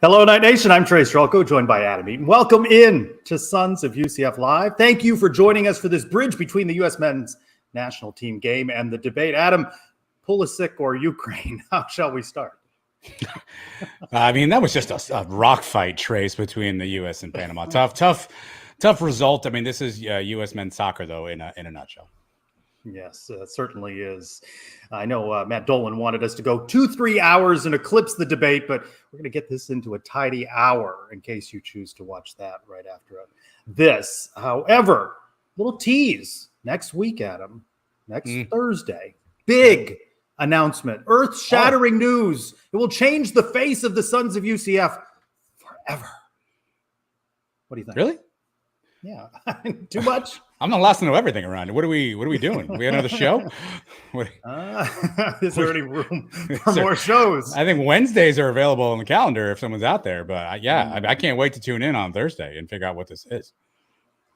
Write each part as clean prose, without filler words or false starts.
Hello, Night Nation. I'm Trey Strelko, joined by Adam Eaton. Welcome in to Sons of UCF Live. Thank you for joining us for this bridge between the U.S. men's national team game and the debate. Adam, Pulisic or Ukraine? How shall we start? I mean, that was just a rock fight, Trace, between the U.S. and Panama. Tough result. I mean, this is U.S. men's soccer, though, in a nutshell. Yes, it certainly is. I know Matt Dolan wanted us to go 2-3 hours and eclipse the debate, but we're going to get this into a tidy hour in case you choose to watch that right after this. However, little tease next week, Adam, next Thursday, big announcement, earth-shattering news. It will change the face of the Sons of UCF forever. What do you think? Really? Yeah. Too much? I'm the last to know everything around here. What are we doing? We had another show? Is there any room for more shows? I think Wednesdays are available on the calendar if someone's out there. But I can't wait to tune in on Thursday and figure out what this is.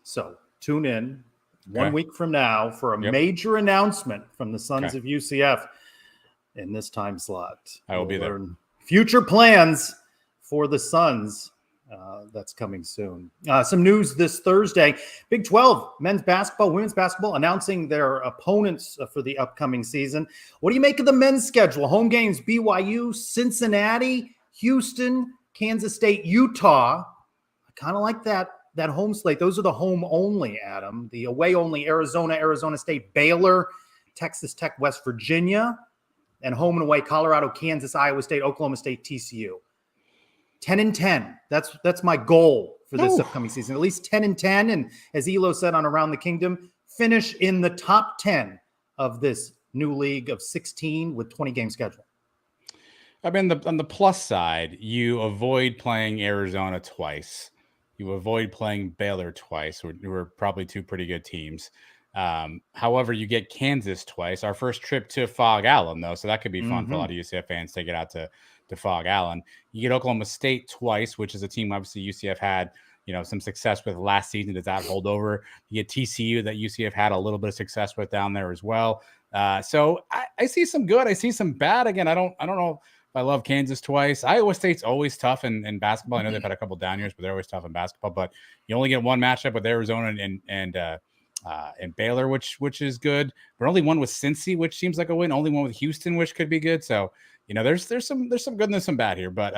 So tune in 1 week from now for a major announcement from the Sons of UCF in this time slot. I will be there. Future plans for the Sons. That's coming soon. Some news this Thursday. Big 12 men's basketball, women's basketball announcing their opponents for the upcoming season. What do you make of the men's schedule? Home games, BYU, Cincinnati, Houston, Kansas State, Utah. I kind of like that home slate. Those are the home only, Adam. The away only, Arizona, Arizona State, Baylor, Texas Tech, West Virginia, and home and away, Colorado, Kansas, Iowa State, Oklahoma State, TCU. 10-10. That's my goal for this upcoming season. At least 10-10. And as Elo said on Around the Kingdom, finish in the top 10 of this new league of 16 with 20-game schedule. I mean, on the plus side, you avoid playing Arizona twice. You avoid playing Baylor twice, who are probably two pretty good teams. However, you get Kansas twice. Our first trip to Fog Allen, though, so that could be fun for a lot of UCF fans to get out to Fog Allen. You get Oklahoma State twice, which is a team obviously UCF had some success with last season. Does that hold over? You get TCU that UCF had a little bit of success with down there as well. So I see some good. I see some bad. Again, I don't know if I love Kansas twice. Iowa State's always tough in basketball. I know they've had a couple down years, but they're always tough in basketball. But you only get one matchup with Arizona and Baylor, which is good. But only one with Cincy, which seems like a win. Only one with Houston, which could be good. So there's some good and there's some bad here. But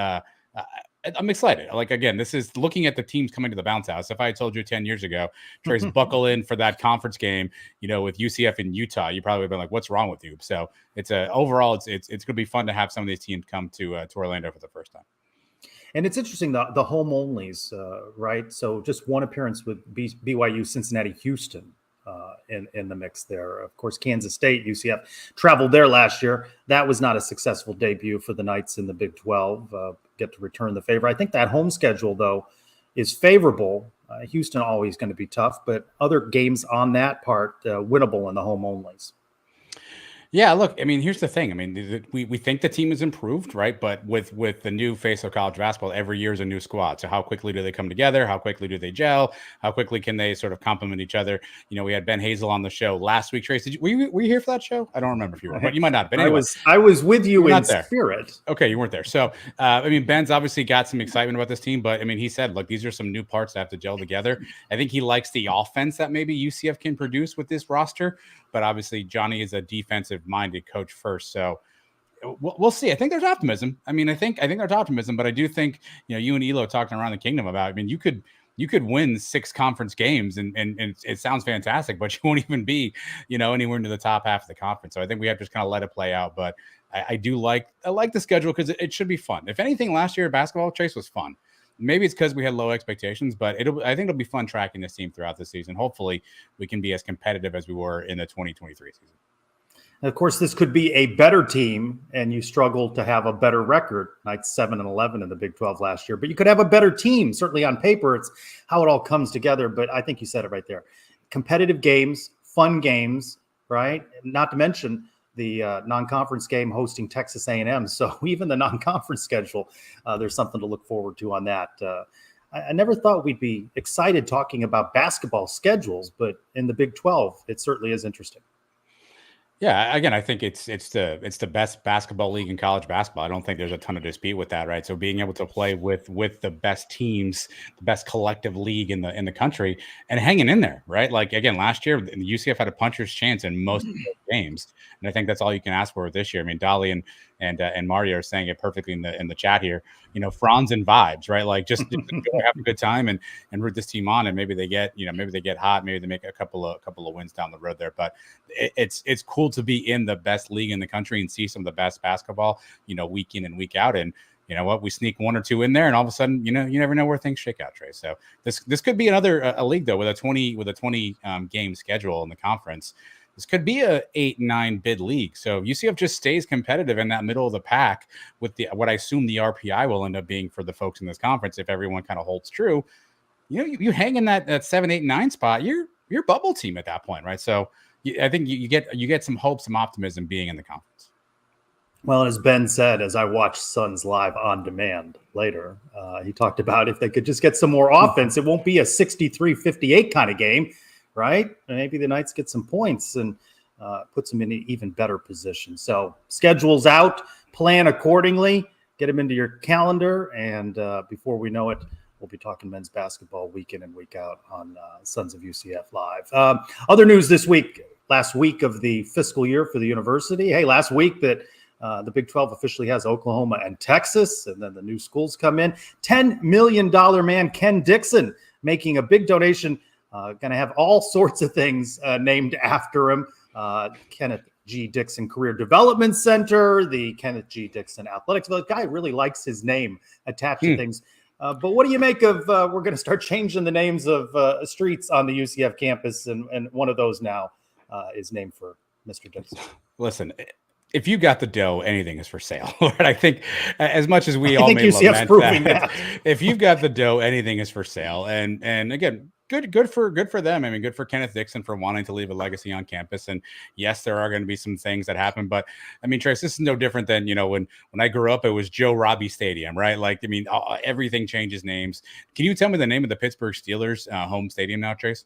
I'm excited. Like, again, this is looking at the teams coming to the bounce house. If I had told you 10 years ago, Trace, buckle in for that conference game, with UCF in Utah, you probably would have been like, what's wrong with you? So overall, it's going to be fun to have some of these teams come to Orlando for the first time. And it's interesting, the home onlys, right? So just one appearance with BYU, Cincinnati, Houston in the mix there. Of course, Kansas State, UCF traveled there last year. That was not a successful debut for the Knights in the Big 12. Get to return the favor. I think that home schedule, though, is favorable. Houston always going to be tough, but other games on that part winnable in the home onlys. Yeah, look, I mean, here's the thing. I mean, we think the team is improved, right? But with the new face of college basketball, every year is a new squad. So how quickly do they come together? How quickly do they gel? How quickly can they sort of complement each other? We had Ben Hazel on the show last week. Trace, were you here for that show? I don't remember if you were, but you might not have been. Anyway, I was with you in spirit. Okay, you weren't there. So, I mean, Ben's obviously got some excitement about this team, but I mean, he said, look, these are some new parts that have to gel together. I think he likes the offense that maybe UCF can produce with this roster. But obviously, Johnny is a defensive-minded coach first, so we'll see. I think there's optimism. I mean, I think there's optimism, but I do think you and Elo talking around the kingdom about. I mean, you could win 6 conference games, and it sounds fantastic, but you won't even be anywhere near the top half of the conference. So I think we have to just kind of let it play out. But I like the schedule because it should be fun. If anything, last year basketball, Chase, was fun. Maybe it's because we had low expectations, but I think it'll be fun tracking this team throughout the season. Hopefully, we can be as competitive as we were in the 2023 season. And of course, this could be a better team, and you struggle to have a better record. Knights 7-11 in the Big 12 last year, but you could have a better team. Certainly on paper, it's how it all comes together. But I think you said it right there: competitive games, fun games, right? Not to mention the non-conference game hosting Texas A&M. So even the non-conference schedule, there's something to look forward to on that. I never thought we'd be excited talking about basketball schedules, but in the Big 12, it certainly is interesting. Yeah, again, I think it's the best basketball league in college basketball. I don't think there's a ton of dispute with that, right? So being able to play with the best teams, the best collective league in the country, and hanging in there, right? Like again, last year the UCF had a puncher's chance in most of those games, and I think that's all you can ask for this year. I mean, Dolly and Mario are saying it perfectly in the chat here. Franz and vibes, right? Like just go have a good time and root this team on, and maybe they get maybe they get hot, maybe they make a couple of wins down the road there, but it's cool to be in the best league in the country and see some of the best basketball, week in and week out. And you know what, we sneak one or two in there, and all of a sudden, you never know where things shake out, Trey. So this could be another a league though with a 20 game schedule in the conference. This could be a 8-9 bid league. So UCF just stays competitive in that middle of the pack with what I assume the RPI will end up being for the folks in this conference if everyone kind of holds true. You hang in that 7, 8, 9 spot. You're bubble team at that point, right? So I think you get some hope, some optimism being in the conference. Well, as Ben said, as I watched Suns live on demand later, he talked about if they could just get some more offense, it won't be a 63-58 kind of game, right? And maybe the Knights get some points and puts them in an even better position. So schedule's out, plan accordingly, get them into your calendar, and before we know it, we'll be talking men's basketball week in and week out on Sons of UCF Live. Other news this week, last week of the fiscal year for the university. Hey, last week that the Big 12 officially has Oklahoma and Texas, and then the new schools come in. $10 million man Ken Dixon making a big donation, going to have all sorts of things named after him. Kenneth G. Dixon Career Development Center, the Kenneth G. Dixon Athletics. The guy really likes his name attached to things. But what do you make of we're going to start changing the names of streets on the UCF campus, and one of those now is named for Mr. Dixon? Listen, if you got the dough, anything is for sale. Right? I think as much as we all may UCF's lament proving that, if you've got the dough, anything is for sale. And again, good for them. I mean, good for Kenneth Dixon for wanting to leave a legacy on campus. And yes, there are going to be some things that happen, but I mean, Trace, this is no different than, when I grew up, it was Joe Robbie Stadium, right? Like, I mean, everything changes names. Can you tell me the name of the Pittsburgh Steelers home stadium now, Trace?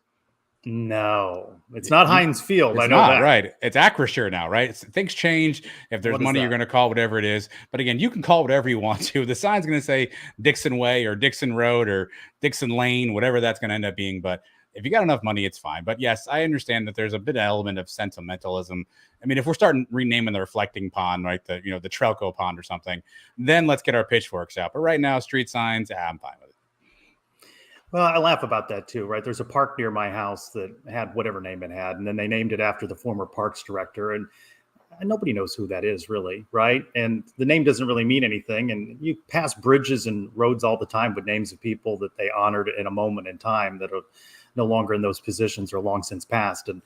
No, it's not Heinz Field. It's I know not, that. right? It's Acrisure now, right? Things change. If there's money, you're going to call whatever it is. But again, you can call whatever you want to. The sign's going to say Dixon Way or Dixon Road or Dixon Lane, whatever that's going to end up being. But if you got enough money, it's fine. But yes, I understand that there's a bit of element of sentimentalism. I mean, if we're starting renaming the reflecting pond, right, the Trelco pond or something, then let's get our pitchforks out. But right now, street signs, I'm fine with it. Well, I laugh about that too, right? There's a park near my house that had whatever name it had, and then they named it after the former parks director, and nobody knows who that is really, right? And the name doesn't really mean anything, and you pass bridges and roads all the time with names of people that they honored in a moment in time that are no longer in those positions or long since passed, and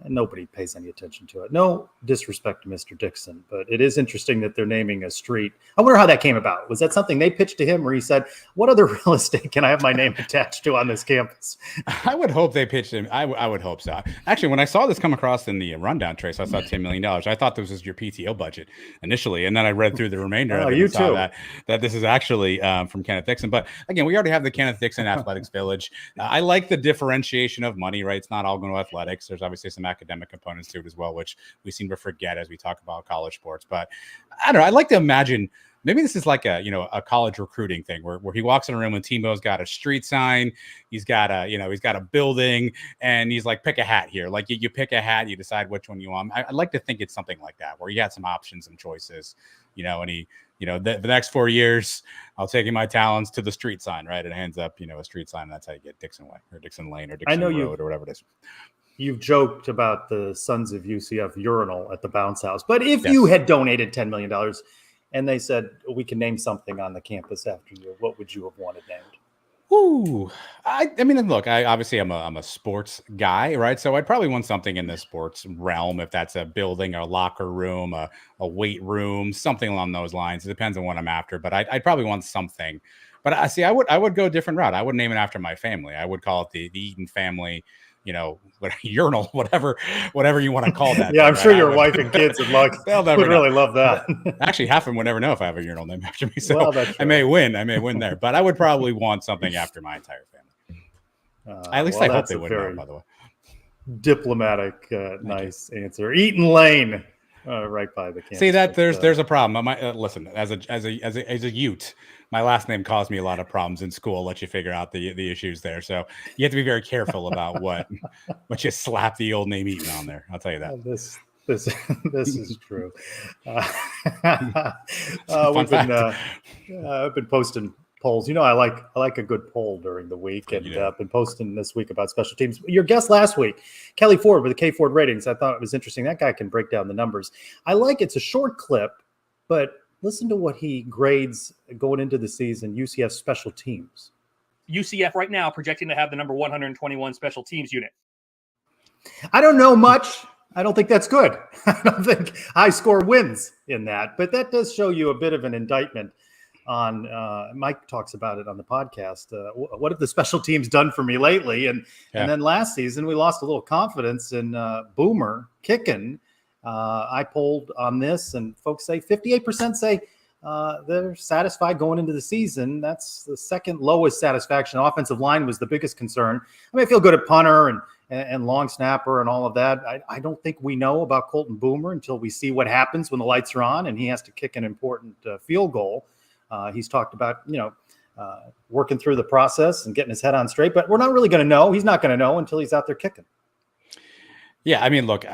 nobody pays any attention to it. No disrespect to Mr. Dixon, but it is interesting that they're naming a street. I wonder how that came about. Was that something they pitched to him, where he said, what other real estate can I have my name attached to on this campus? I would hope they pitched him. I would hope so. Actually, when I saw this come across in the rundown, Trace, I saw $10 million. I thought this was your PTO budget initially, and then I read through the remainder of it and saw that this is actually from Kenneth Dixon. But again, we already have the Kenneth Dixon Athletics Village. I like the differentiation of money, right? It's not all going to athletics. There's obviously some academic components to it as well, which we seem to forget as we talk about college sports. But I don't know. I'd like to imagine maybe this is like a college recruiting thing where he walks in a room and Tebo's got a street sign, he's got a building, and he's like, pick a hat here. Like you pick a hat, you decide which one you want. I'd like to think it's something like that, where you got some options and choices, and he, the next 4 years, I'll take my talents to the street sign, right? It hands up, a street sign. And that's how you get Dixon Way or Dixon Lane or Dixon Road or whatever it is. You've joked about the Sons of UCF urinal at the bounce house, but if you had donated $10 million and they said, we can name something on the campus after you, what would you have wanted named? Ooh, I mean, look, I'm a sports guy, right? So I'd probably want something in the sports realm, if that's a building, a locker room, a weight room, something along those lines. It depends on what I'm after, but I'd probably want something. But I would go a different route. I would name it after my family. I would call it the Eaton family, urinal, whatever you want to call that. Yeah, I'm sure your wife and kids would really love that. Actually, half of them would never know if I have a urinal named after me. So I may win there, but I would probably want something after my entire family. At least I hope they would know, by the way. diplomatic, nice answer. Eaton Lane, right by the campus. See that there's a problem. Listen, as a Ute, my last name caused me a lot of problems in school. I'll let you figure out the issues there. So you have to be very careful about what you slap the old name Eaton on there. I'll tell you that. This is true. I've been posting polls. I like a good poll during the week, and I've been posting this week about special teams. Your guest last week, Kelly Ford with the K Ford ratings. I thought it was interesting. That guy can break down the numbers. It's a short clip, but listen to what he grades going into the season. UCF special teams. UCF right now projecting to have the number 121 special teams unit. I don't know much. I don't think that's good. I don't think high score wins in that, but that does show you a bit of an indictment on Mike talks about it on the podcast. What have the special teams done for me lately? And then last season we lost a little confidence in Boomer kicking. I polled on this, and folks say 58% say they're satisfied going into the season. That's the second lowest satisfaction. Offensive line was the biggest concern. I feel good at punter and long snapper and all of that. I don't think we know about Colton Boomer until we see what happens when the lights are on and he has to kick an important field goal. He's talked about, working through the process and getting his head on straight, but we're not really going to know. He's not going to know until he's out there kicking. Yeah, look,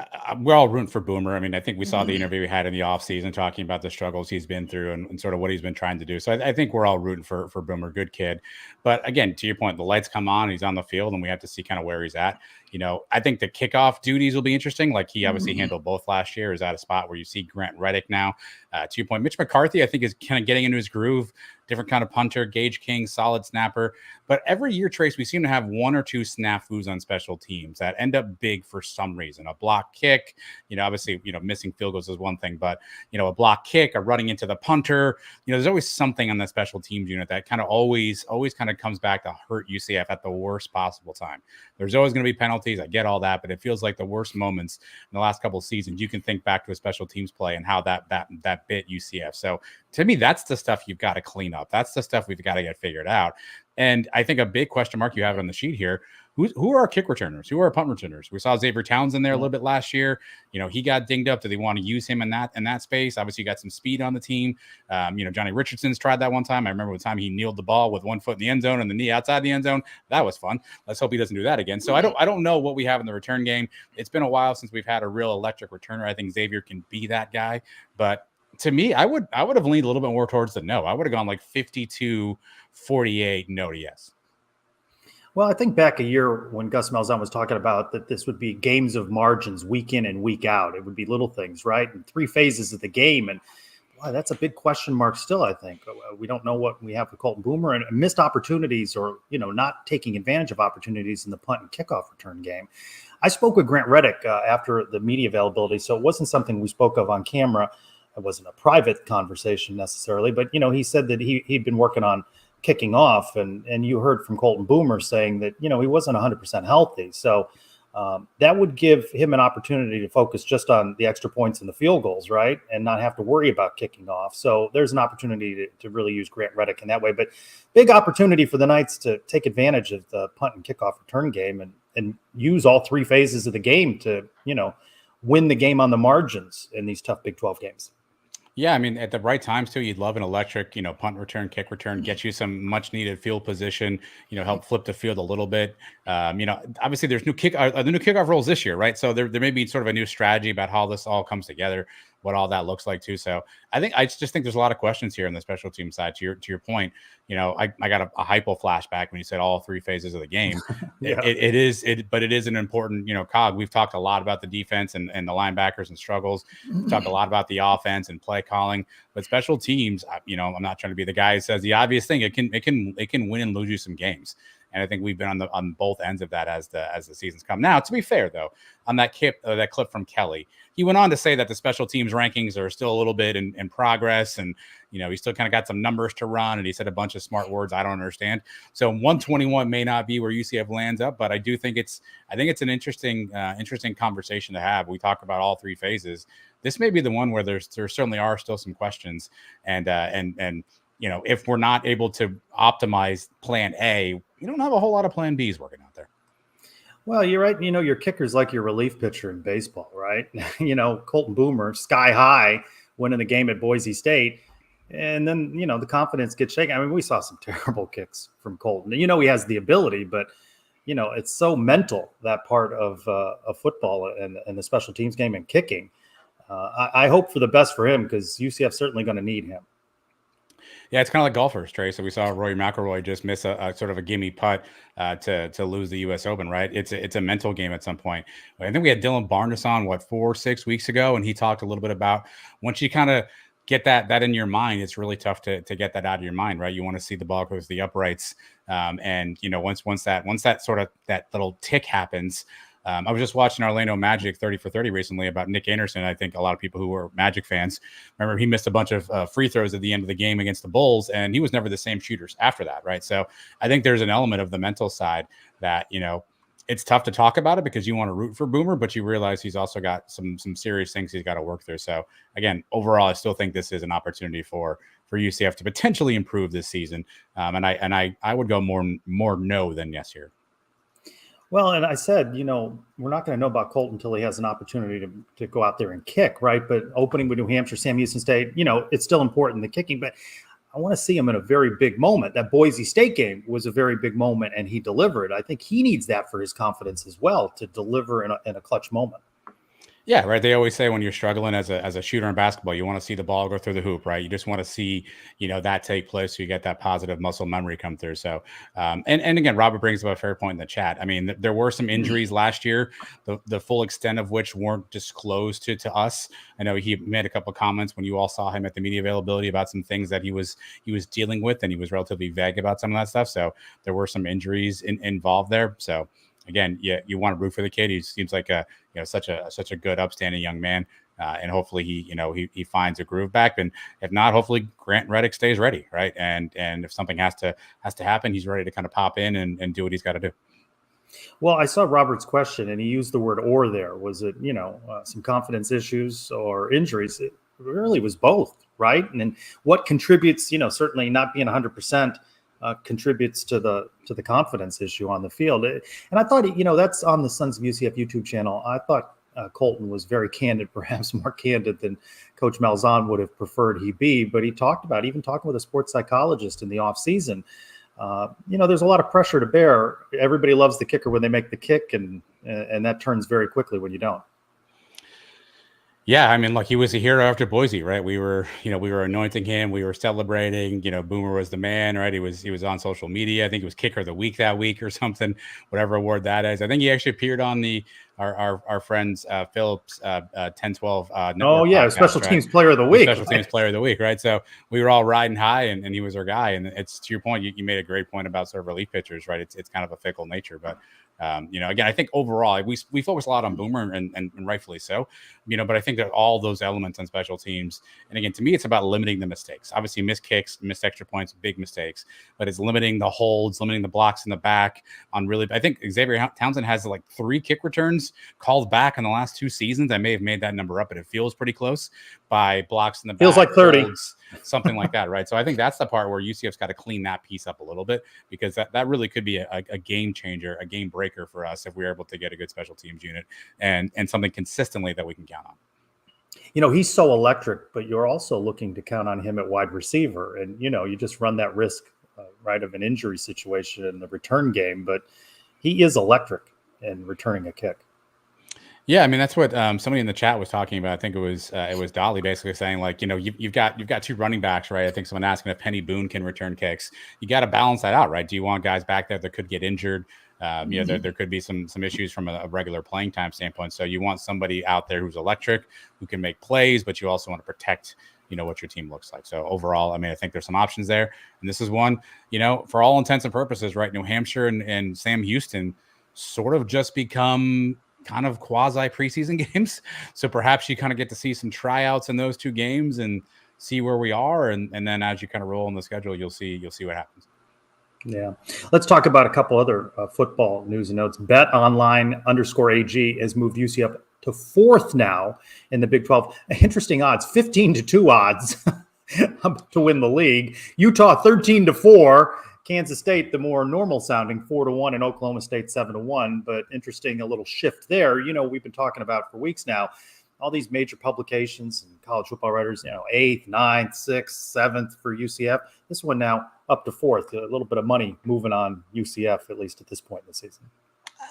we're all rooting for Boomer. I think we saw the interview we had in the offseason talking about the struggles he's been through and sort of what he's been trying to do. So I think we're all rooting for Boomer. Good kid. But again, to your point, the lights come on, he's on the field, and we have to see kind of where he's at. I think the kickoff duties will be interesting. Like he obviously handled both last year. Is at a spot where you see Grant Reddick now. To your point, Mitch McCarthy, I think, is kind of getting into his groove. Different kind of punter, Gage King, solid snapper. But every year, Trace, we seem to have one or two snafus on special teams that end up big for some reason. A block kick, obviously, missing field goals is one thing, but, a block kick, a running into the punter, there's always something on the special teams unit that kind of always kind of comes back to hurt UCF at the worst possible time. There's always going to be penalties. I get all that, but it feels like the worst moments in the last couple of seasons. You can think back to a special teams play and how that bit UCF. So to me, that's the stuff you've got to clean up. That's the stuff we've got to get figured out. And I think a big question mark you have on the sheet here, who are our kick returners? Who are our punt returners? We saw Xavier Towns in there a little bit last year. He got dinged up. Do they want to use him in that space? Obviously, you got some speed on the team. Johnny Richardson's tried that one time. I remember one time he kneeled the ball with 1 foot in the end zone and the knee outside the end zone. That was fun. Let's hope he doesn't do that again. So I don't know what we have in the return game. It's been a while since we've had a real electric returner. I think Xavier can be that guy, but to me, I would have leaned a little bit more towards the no. I would have gone like 52-48 no to yes. Well, I think back a year when Gus Malzahn was talking about that this would be games of margins week in and week out. It would be little things, right? And 3 phases of the game. And boy, that's a big question mark still, I think. We don't know what we have with Colton Boomer and missed opportunities or, not taking advantage of opportunities in the punt and kickoff return game. I spoke with Grant Reddick after the media availability, so it wasn't something we spoke of on camera. It wasn't a private conversation necessarily, but, he said that he'd been working on kicking off, and you heard from Colton Boomer saying that, he wasn't 100% healthy. So that would give him an opportunity to focus just on the extra points and the field goals, right? And not have to worry about kicking off. So there's an opportunity to really use Grant Reddick in that way, but big opportunity for the Knights to take advantage of the punt and kickoff return game and use all 3 phases of the game to, win the game on the margins in these tough Big 12 games. Yeah, at the right times too, you'd love an electric, punt return, kick return, get you some much needed field position, help flip the field a little bit. Obviously there's the new kickoff rules this year, right? So there may be sort of a new strategy about how this all comes together, what all that looks like too. So I just think there's a lot of questions here on the special team side. To your point, I got a hypo flashback when you said all 3 phases of the game. Yeah. But it is an important, cog. We've talked a lot about the defense and the linebackers and struggles. We've talked a lot about the offense and play calling, but special teams, I'm not trying to be the guy who says the obvious thing. It can win and lose you some games. And I think we've been on both ends of that as the seasons come. Now, to be fair, though, on that clip from Kelly, he went on to say that the special teams rankings are still a little bit in progress, and he still kind of got some numbers to run, and he said a bunch of smart words I don't understand. So 121 may not be where UCF lands up, but I do think it's an interesting conversation to have. We talk about all 3 phases. This may be the one where there certainly are still some questions, and if we're not able to optimize plan A, we don't have a whole lot of plan Bs working out there. Well, you're right. Your kicker's like your relief pitcher in baseball, right? Colton Boomer, sky high, winning the game at Boise State. And then, the confidence gets shaken. I mean, we saw some terrible kicks from Colton. He has the ability, but, it's so mental, that part of football and the special teams game and kicking. I hope for the best for him because UCF's certainly going to need him. Yeah, it's kind of like golfers, Trey. So we saw Rory McIlroy just miss a sort of a gimme putt to lose the U.S. Open, right? It's a mental game at some point. I think we had Dylan Barnes on 4-6 weeks ago, and he talked a little bit about once you kind of get that in your mind, it's really tough to get that out of your mind, right? You want to see the ball go to the uprights, and once that sort of that little tick happens. I was just watching Orlando Magic 30 for 30 recently about Nick Anderson. I think a lot of people who were Magic fans remember he missed a bunch of free throws at the end of the game against the Bulls, and he was never the same shooters after that, right? So I think there's an element of the mental side that, it's tough to talk about it because you want to root for Boomer, but you realize he's also got some serious things he's got to work through. So again, overall, I still think this is an opportunity for UCF to potentially improve this season. And I would go more no than yes here. Well, and I said, we're not going to know about Colton until he has an opportunity to go out there and kick, right? But opening with New Hampshire, Sam Houston State, it's still important, the kicking, but I want to see him in a very big moment. That Boise State game was a very big moment, and he delivered. I think he needs that for his confidence as well, to deliver in a clutch moment. Yeah, right. They always say when you're struggling as a shooter in basketball, you want to see the ball go through the hoop, right? You just want to see, that take place so you get that positive muscle memory come through. So, and again, Robert brings up a fair point in the chat. I mean, there were some injuries last year, the full extent of which weren't disclosed to us. I know he made a couple of comments when you all saw him at the media availability about some things that he was dealing with, and he was relatively vague about some of that stuff. So there were some injuries involved there. So again, you want to root for the kid. He seems like such a good, upstanding young man, and hopefully he finds a groove back. And if not, hopefully Grant Reddick stays ready, right? And if something has to happen, he's ready to kind of pop in and do what he's got to do. Well, I saw Robert's question, and he used the word "or." There was it, some confidence issues or injuries. It really was both, right? And then what contributes, certainly not being 100%. Contributes to the confidence issue on the field. And I thought, that's on the Sons of UCF YouTube channel. I thought Colton was very candid, perhaps more candid than Coach Malzahn would have preferred he be. But he talked about, even talking with a sports psychologist in the offseason, there's a lot of pressure to bear. Everybody loves the kicker when they make the kick, and that turns very quickly when you don't. Yeah, I mean, look, he was a hero after Boise, right? We were anointing him. We were celebrating. Boomer was the man, right? He was on social media. I think he was kicker of the week that week or something, whatever award that is. I think he actually appeared on our friends Phillips 10-12. Oh yeah, podcast, special right? teams player of the week. Special teams player of the week, right? So we were all riding high, and he was our guy. And it's to your point. You made a great point about sort of relief pitchers, right? It's kind of a fickle nature, but again, I think overall we focus a lot on Boomer and rightfully so, but I think that all those elements on special teams, and again, to me, it's about limiting the mistakes. Obviously, missed kicks, missed extra points, big mistakes, but it's limiting the holds, limiting the blocks in the back on really. I think Xavier Townsend has like 3 kick returns called back in the last 2 seasons. I may have made that number up, but it feels pretty close by blocks in the back. Feels like 30. Holds, something like that, right? So I think that's the part where UCF's got to clean that piece up a little bit, because that really could be a game changer, a game breaker for us if we're able to get a good special teams unit and something consistently that we can count on. He's so electric, but you're also looking to count on him at wide receiver, and you just run that risk, right, of an injury situation in the return game. But he is electric in returning a kick. Yeah, I mean that's what somebody in the chat was talking about. I think it was Dolly basically saying, like, you've got 2 running backs, right? I think someone asking if Penny Boone can return kicks. You got to balance that out, right? Do you want guys back there that could get injured? There could be some issues from a regular playing time standpoint. So you want somebody out there who's electric, who can make plays, but you also want to protect what your team looks like. So overall, I mean, I think there's some options there, and this is one, for all intents and purposes, right? New Hampshire and Sam Houston sort of just become kind of quasi preseason games. So perhaps you kind of get to see some tryouts in those 2 games and see where we are. And then as you kind of roll in the schedule, you'll see what happens. Yeah. Let's talk about a couple other football news and notes. BetOnline_AG has moved UCF to 4th now in the Big 12. Interesting odds, 15-2 odds to win the league. Utah 13-4. Kansas State, the more normal sounding 4-1, and Oklahoma State 7-1. But interesting, a little shift there. We've been talking about for weeks now, all these major publications and college football writers, 8th, 9th, 6th, 7th for UCF. This one now up to 4th. A little bit of money moving on UCF, at least at this point in the season.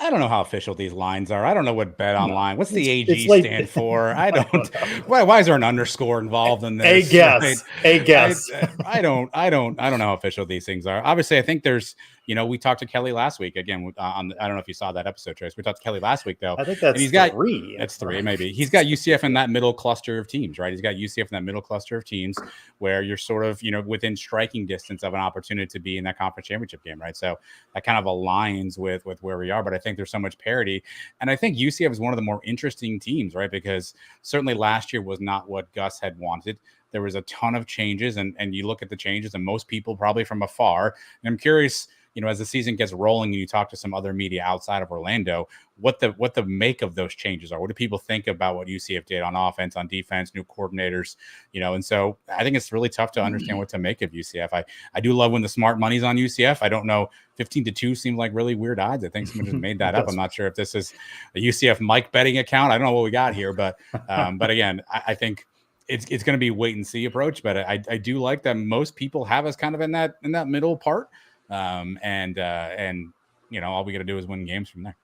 I don't know how official these lines are. I don't know what Bet Online. What's the AG it's late. stand for? I don't. Why is there an underscore involved in this? A guess. A guess. I don't know how official these things are. Obviously, I think there's. We talked to Kelly last week again. I don't know if you saw that episode, Trace. We talked to Kelly last week though. I think that's three. That's three, maybe. He's got UCF in that middle cluster of teams, right? He's got UCF in that middle cluster of teams where you're sort of within striking distance of an opportunity to be in that conference championship game, right? So that kind of aligns with where we are. But I think there's so much parity, and I think UCF is one of the more interesting teams, right? Because certainly last year was not what Gus had wanted. There was a ton of changes, and you look at the changes, and most people probably from afar. And I'm curious, as the season gets rolling and you talk to some other media outside of Orlando, what the make of those changes are. What do people think about what UCF did on offense, on defense, new coordinators, and so I think it's really tough to understand what to make of UCF. I do love when the smart money's on UCF. I don't know, 15-2 seems like really weird odds. I think someone just made that up. I'm not sure if this is a UCF Mike betting account. I don't know what we got here, but again, I think it's going to be wait and see approach, but I do like that most people have us kind of in that middle part. All we got to do is win games from there.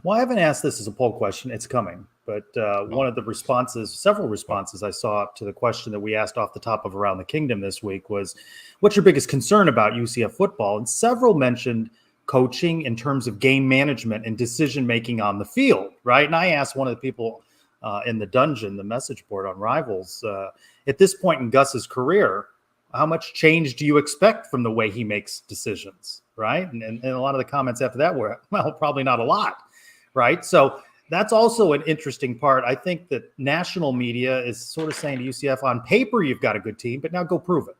Well, I haven't asked this as a poll question. It's coming. But one of the several responses I saw to the question that we asked off the top of Around the Kingdom this week was, what's your biggest concern about UCF football? And several mentioned coaching in terms of game management and decision-making on the field, right? And I asked one of the people in the dungeon, the message board on Rivals, at this point in Gus's career, how much change do you expect from the way he makes decisions, right? And a lot of the comments after that were, well, probably not a lot, right? So that's also an interesting part. I think that national media is sort of saying to UCF, on paper, you've got a good team, but now go prove it.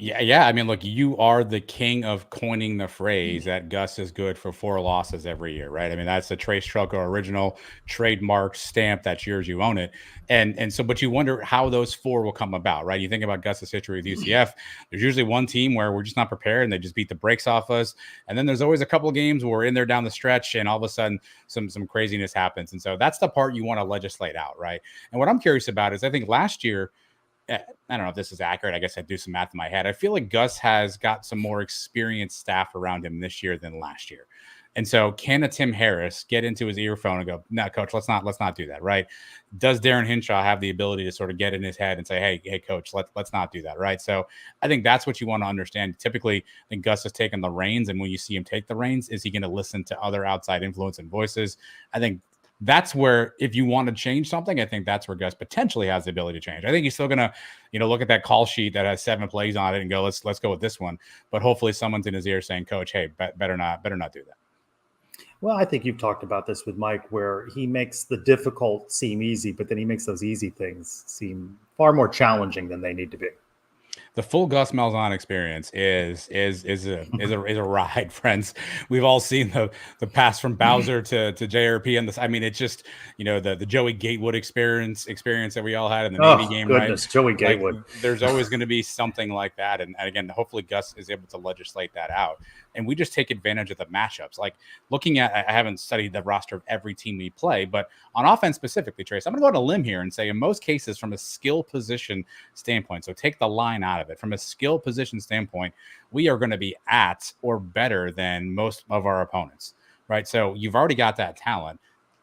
Yeah. I mean, look, you are the king of coining the phrase that Gus is good for 4 losses every year, right? I mean, that's the Trace Trelko original trademark stamp. That's yours. You own it. And so, but you wonder how those 4 will come about, right? You think about Gus's history with UCF. There's usually one team where we're just not prepared and they just beat the brakes off us. And then there's always a couple of games where we're in there down the stretch and all of a sudden some craziness happens. And so that's the part you want to legislate out, right? And what I'm curious about is I think last year, I don't know if this is accurate. I guess I do some math in my head. I feel like Gus has got some more experienced staff around him this year than last year. And so can a Tim Harris get into his earphone and go, no, coach, let's not do that, right? Does Darren Hinshaw have the ability to sort of get in his head and say, hey, coach, let's not do that, right? So I think that's what you want to understand. Typically, I think Gus has taken the reins, and when you see him take the reins, is he going to listen to other outside influence and voices? I think that's where, if you want to change something, I think that's where Gus potentially has the ability to change. I think he's still going to, look at that call sheet that has 7 plays on it and go, let's go with this one. But hopefully someone's in his ear saying, coach, hey, better not do that. Well, I think you've talked about this with Mike, where he makes the difficult seem easy, but then he makes those easy things seem far more challenging than they need to be. The full Gus Malzahn experience is a ride, friends. We've all seen the pass from Bowser to JRP, and this. I mean, it's just the Joey Gatewood experience that we all had in the Navy game, goodness, right? Joey Gatewood. Like, there's always going to be something like that, and again, hopefully Gus is able to legislate that out, and we just take advantage of the matchups. Like looking at, I haven't studied the roster of every team we play, but on offense specifically, Trace, I'm going to go on a limb here and say in most cases from a skill position standpoint, so take the line out of it. From a skill position standpoint, we are going to be at or better than most of our opponents, right? So you've already got that talent.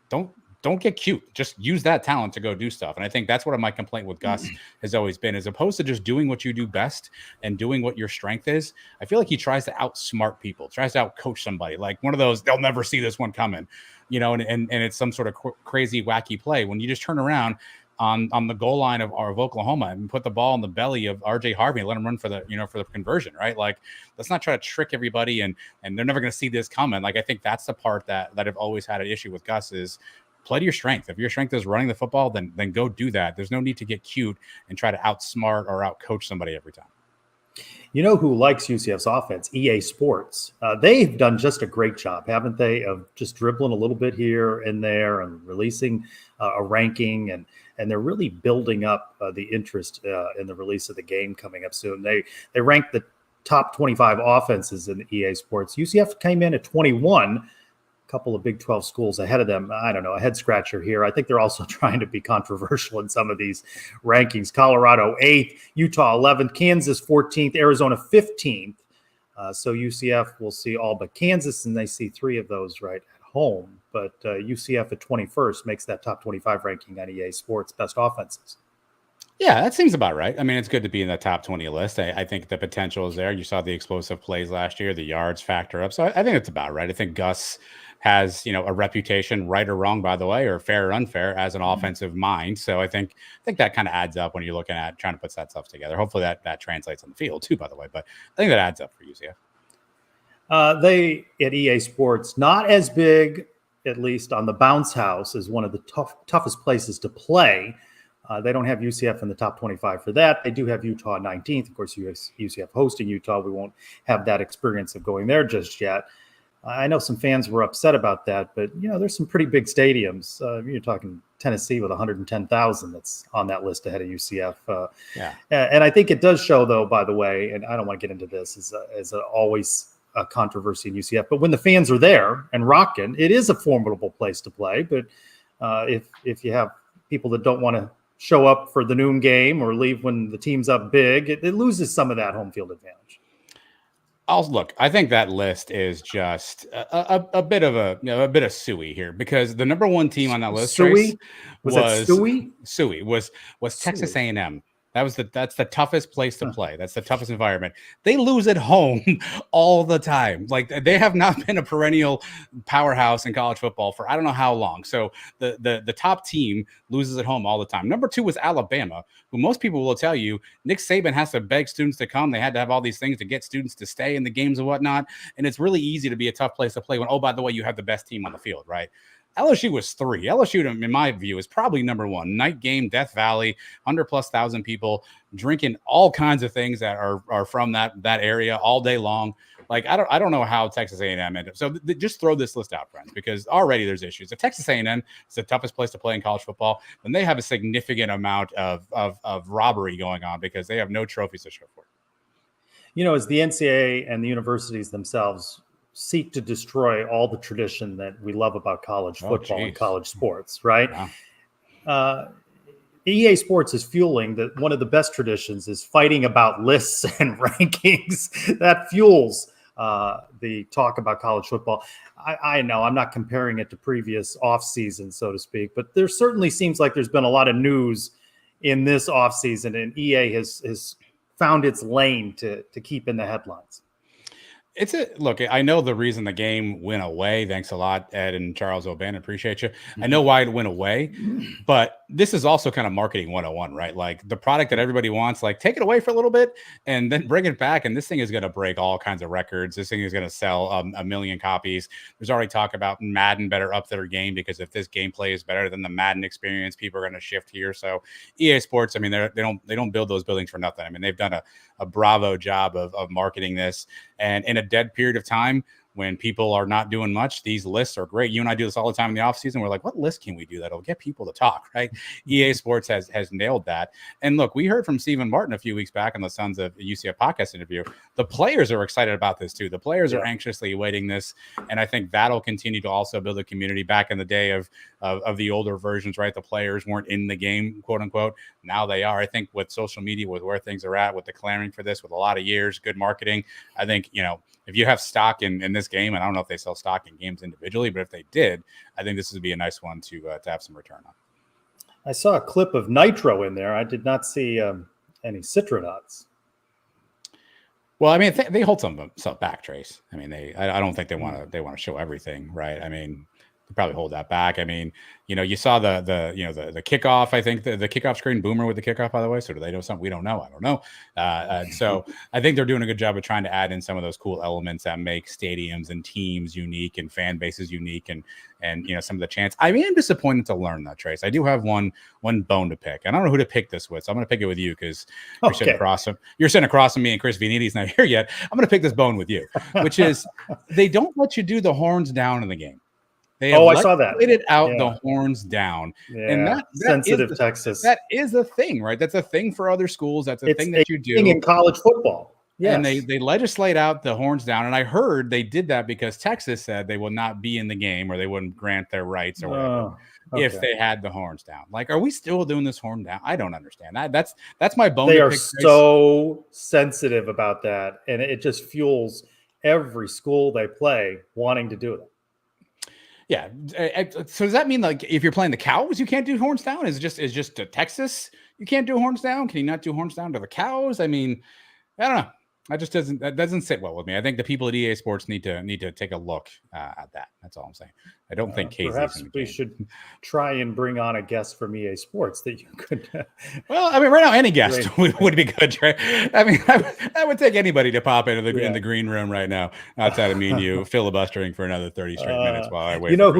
Don't get cute. Just use that talent to go do stuff. And I think that's what my complaint with Gus has always been, as opposed to just doing what you do best and doing what your strength is. I feel like he tries to outsmart people, tries to outcoach somebody, like one of those, they'll never see this one coming, and it's some sort of crazy, wacky play. When you just turn around on the goal line of Oklahoma and put the ball in the belly of RJ Harvey and let him run for the conversion, right? Like, let's not try to trick everybody and they're never going to see this coming. Like, I think that's the part that I've always had an issue with Gus is play to your strength. If your strength is running the football, then go do that. There's no need to get cute and try to outsmart or outcoach somebody every time. You know who likes UCF's offense? EA Sports. They've done just a great job, haven't they, of just dribbling a little bit here and there and releasing a ranking, and they're really building up the interest in the release of the game coming up soon. They ranked the top 25 offenses in the EA Sports. UCF came in at 21. A couple of Big 12 schools ahead of them. I don't know, a head scratcher here. I think they're also trying to be controversial in some of these rankings. Colorado 8th, Utah 11th, Kansas 14th, Arizona 15th. So UCF will see all but Kansas, and they see 3 of those right at home. But UCF at 21st makes that top 25 ranking on EA Sports best offenses. Yeah, that seems about right. I mean, it's good to be in the top 20 list. I think the potential is there. You saw the explosive plays last year, the yards factor up. So I think it's about right. I think Gus has, a reputation, right or wrong, by the way, or fair or unfair, as an offensive mind. So I think that kind of adds up when you're looking at trying to put that stuff together. Hopefully that translates on the field too, by the way. But I think that adds up for UCF. They at EA Sports, not as big, at least on the bounce house, as one of the toughest places to play. They don't have UCF in the top 25 for that. They do have Utah 19th. Of course, UCF hosting Utah. We won't have that experience of going there just yet. I know some fans were upset about that, but, there's some pretty big stadiums. You're talking Tennessee with 110,000 that's on that list ahead of UCF. And I think it does show, though, by the way, and I don't want to get into this as always a controversy in UCF, but when the fans are there and rocking, it is a formidable place to play. But if you have people that don't want to show up for the noon game or leave when the team's up big, it loses some of that home field advantage. I think that list is just a bit of a bit of suey here, because the number one team on that list was Texas A&M. That's the toughest place to play. That's the toughest environment. They lose at home all the time. Like, they have not been a perennial powerhouse in college football for I don't know how long. So the top team loses at home all the time. Number 2 was Alabama, who most people will tell you Nick Saban has to beg students to come. They had to have all these things to get students to stay in the games and whatnot. And it's really easy to be a tough place to play when, oh, by the way, you have the best team on the field, right? LSU was 3. LSU, in my view, is probably number 1. Night game, Death Valley, 100,000+ people drinking all kinds of things that are from that area all day long. Like, I don't know how Texas A&M ended up. So just throw this list out, friends, because already there's issues. If Texas A&M is the toughest place to play in college football, then they have a significant amount of robbery going on because they have no trophies to show for it. As the NCAA and the universities themselves seek to destroy all the tradition that we love about college football and college sports, right? Yeah. EA Sports is fueling that. One of the best traditions is fighting about lists and rankings. That fuels the talk about college football. I know I'm not comparing it to previous off seasons, so to speak, but there certainly seems like there's been a lot of news in this off season, and EA has found its lane to keep in the headlines. Look, I know the reason the game went away. Thanks a lot, Ed and Charles O'Ban. Appreciate you. I know why it went away, but this is also kind of marketing 101, right? Like, the product that everybody wants, like, take it away for a little bit and then bring it back. And this thing is going to break all kinds of records. This thing is going to sell 1 million copies. There's already talk about Madden better up their game, because if this gameplay is better than the Madden experience, people are going to shift here. So EA Sports, I mean, they don't build those buildings for nothing. I mean, they've done a bravo job of marketing this. And in a dead period of time, when people are not doing much, these lists are great. You and I do this all the time in the offseason. We're like, what list can we do that'll get people to talk, right? EA Sports has nailed that. And look, we heard from Stephen Martin a few weeks back on the Sons of UCF podcast interview. The players are excited about this too. The players are anxiously awaiting this. And I think that'll continue to also build a community. Back in the day of the older versions, right? The players weren't in the game, quote unquote. Now they are. I think with social media, with where things are at, with declaring for this, with a lot of years, good marketing, I think, if you have stock in this game, and I don't know if they sell stock in games individually, but if they did, I think this would be a nice one to have some return on. I saw a clip of Nitro in there. I did not see any Citronauts. Well, I mean, they hold some back, Trace. I mean, I don't think they want to show everything, right? I mean, they probably hold that back. I mean, you saw the kickoff. I think the kickoff screen, Boomer with the kickoff, by the way. So do they know something we don't know? I don't know. So I think they're doing a good job of trying to add in some of those cool elements that make stadiums and teams unique and fan bases unique, and some of the chants. I mean, I'm disappointed to learn that, Trace. I do have one bone to pick. I don't know who to pick this with, so I'm going to pick it with you because you're sitting across from me, and Chris Vianitti's not here yet. I'm going to pick this bone with you, which is they don't let you do the horns down in the game. I saw that. It out the horns down, and that sensitive Texas. That is a thing, right? That's a thing for other schools. That's a thing that you do in college football. And Yes. they legislate out the horns down. And I heard they did that because Texas said they will not be in the game, or they wouldn't grant their rights or whatever Oh, if okay. they had the horns down. Like, are we still doing this horn down? I don't understand that. That's my bone. They to are pick, Trace. so sensitive about that, and it just fuels every school they play wanting to do it. Yeah. So does that mean, like, if you're playing the Cows, you can't do horns down? Is it just to Texas you can't do horns down? Can you not do horns down to the Cows? I mean, I don't know. That doesn't sit well with me. I think the people at EA Sports need to take a look at that. That's all I'm saying. I don't think KZ's Perhaps in the we game. should try and bring on a guest from EA Sports that you could. Well, I mean, right now any guest would be good, Trey. I mean, I would take anybody to pop into in the green room right now, outside of me and you filibustering for another 30 straight minutes while I wait. You know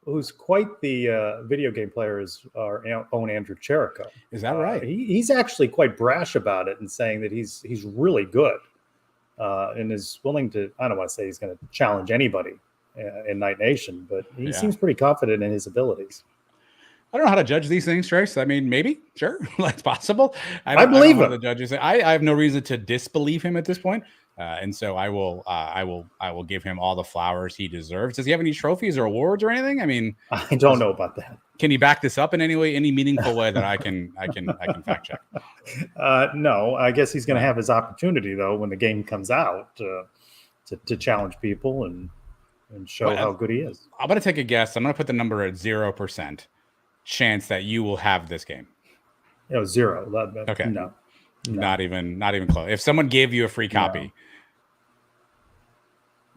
who's quite the video game player is our own Andrew Cherico. Is that right? He's actually quite brash about it and saying that he's really good and is willing to. I don't want to say he's going to challenge anybody in Night Nation, but he seems pretty confident in his abilities. I don't know how to judge these things, Trace. I mean, maybe, sure, that's possible. I believe him. The judges. I have no reason to disbelieve him at this point. And so I will give him all the flowers he deserves. Does he have any trophies or awards or anything? I mean, I don't know about that. Can you back this up in any way, any meaningful way that I can fact check? No, I guess he's going to have his opportunity though when the game comes out to challenge people and show how good he is. I'm going to take a guess. I'm going to put the number at 0% chance that you will have this game. 0. Okay. No. Not even close. If someone gave you a free copy,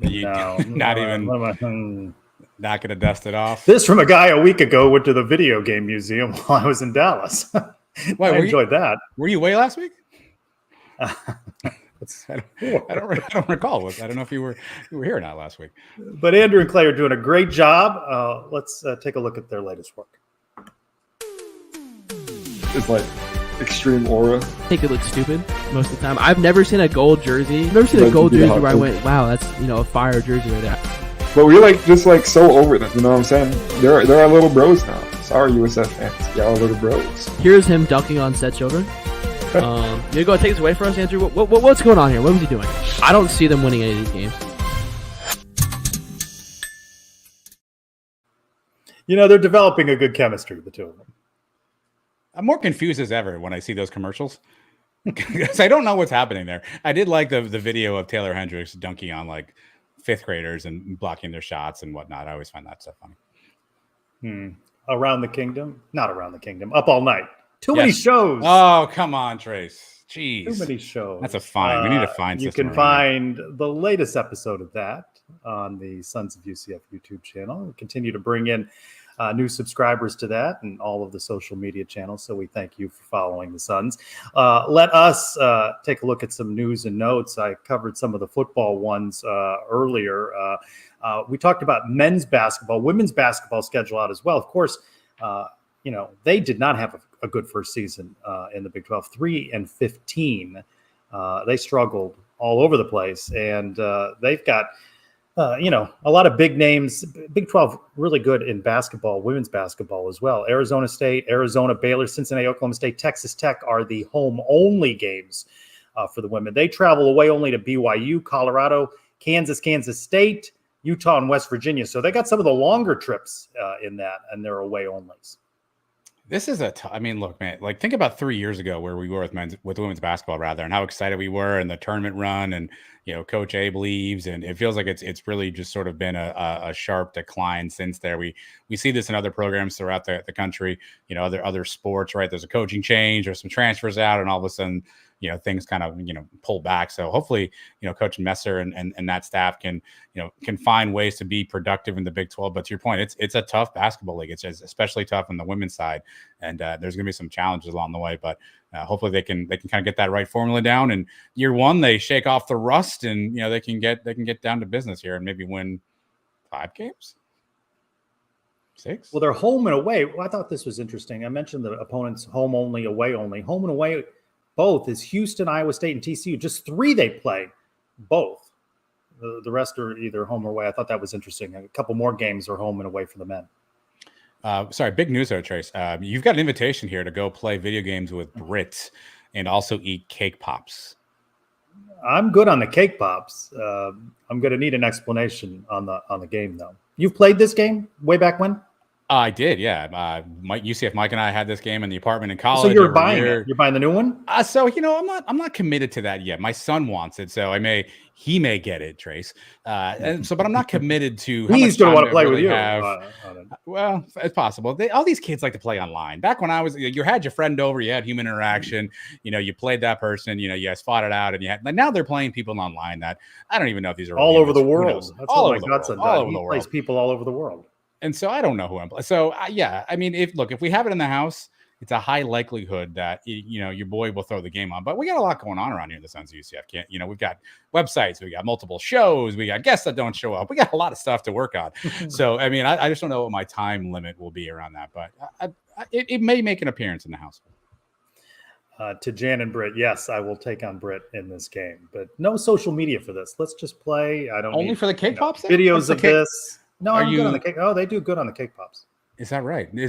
not going to dust it off. This from a guy a week ago went to the video game museum while I was in Dallas. I enjoyed that. Were you away last week? I don't recall. I don't know if you were here or not last week. But Andrew and Clay are doing a great job. Let's take a look at their latest work. It's like extreme aura. I think it looks stupid most of the time. I've never seen a gold jersey. I've never seen a gold jersey where I went, wow, that's a fire jersey right there. But we're just so over them. You know what I'm saying? They're our little bros now. Sorry, USF fans. Y'all little bros. Here's him dunking on said children. You're going to take this away from us, Andrew? What's going on here? What was he doing? I don't see them winning any of these games. They're developing a good chemistry, the two of them. I'm more confused as ever when I see those commercials because I don't know what's happening there. I did like the video of Taylor Hendricks dunking on like fifth graders and blocking their shots and whatnot. I always find that stuff funny. Around the Kingdom? Not Around the Kingdom. Up All Night. Too many shows. Oh, come on, Trace. Jeez. Too many shows. That's a fine. We need to find You can find the latest episode of that on the Sons of UCF YouTube channel. We continue to bring in new subscribers to that and all of the social media channels. So we thank you for following the Suns. Let us take a look at some news and notes. I covered some of the football ones earlier. We talked about men's basketball, women's basketball schedule out as well. Of course, they did not have a good first season in the Big 12, 3-15. They struggled all over the place, and they've got a lot of big names. Big 12 really good in basketball, women's basketball as well. Arizona State, Arizona, Baylor, Cincinnati, Oklahoma State, Texas Tech are the home-only games for the women. They travel away only to BYU, Colorado, Kansas State, Utah, and West Virginia. So they got some of the longer trips in that, and they're away onlys. This is look, man, like think about 3 years ago where we were with women's basketball rather, and how excited we were and the tournament run, and Coach Abe leaves, and it feels like it's really just sort of been a sharp decline since there. We see this in other programs throughout the country, other sports, right? There's a coaching change or some transfers out, and all of a sudden, things kind of, pull back. So hopefully, Coach Messer and that staff can find ways to be productive in the Big 12. But to your point, it's a tough basketball league. It's especially tough on the women's side. And there's going to be some challenges along the way, but hopefully they can kind of get that right formula down. And year one, they shake off the rust and, they can get down to business here and maybe win 5 games. 6. Well, they're home and away. Well, I thought this was interesting. I mentioned the opponents home only, away only. Home and away both is Houston, Iowa State, and TCU. Just 3 they play, both. The rest are either home or away. I thought that was interesting. A couple more games are home and away for the men. Sorry, big news though, Trace. You've got an invitation here to go play video games with Brits and also eat cake pops. I'm good on the cake pops. I'm going to need an explanation on the game, though. You've played this game way back when? I did, yeah. UCF Mike and I had this game in the apartment in college. So you're every buying year. it? You're buying the new one? So I'm not committed to that yet. My son wants it, so he may get it, Trace. But I'm not committed to. He's going to want to play with you. Well, it's possible. All these kids like to play online. Back when I was, you had your friend over, you had human interaction. You played that person. You guys fought it out, and now they're playing people online that I don't even know if these are all over the world. That's all over the world. All over the world. He plays people all over the world. And so I don't know who I'm playing. So yeah, I mean, if we have it in the house, it's a high likelihood that your boy will throw the game on. But we got a lot going on around here in the Sons of UCF. We've got websites, we got multiple shows, we got guests that don't show up. We got a lot of stuff to work on. So I mean, I just don't know what my time limit will be around that. But it may make an appearance in the house. To Jan and Britt, yes, I will take on Britt in this game, but no social media for this. Let's just play. I don't only need, for the cake pops. Videos of this. No, I'm good on the cake. Oh, they do good on the cake pops. Is that right? Do you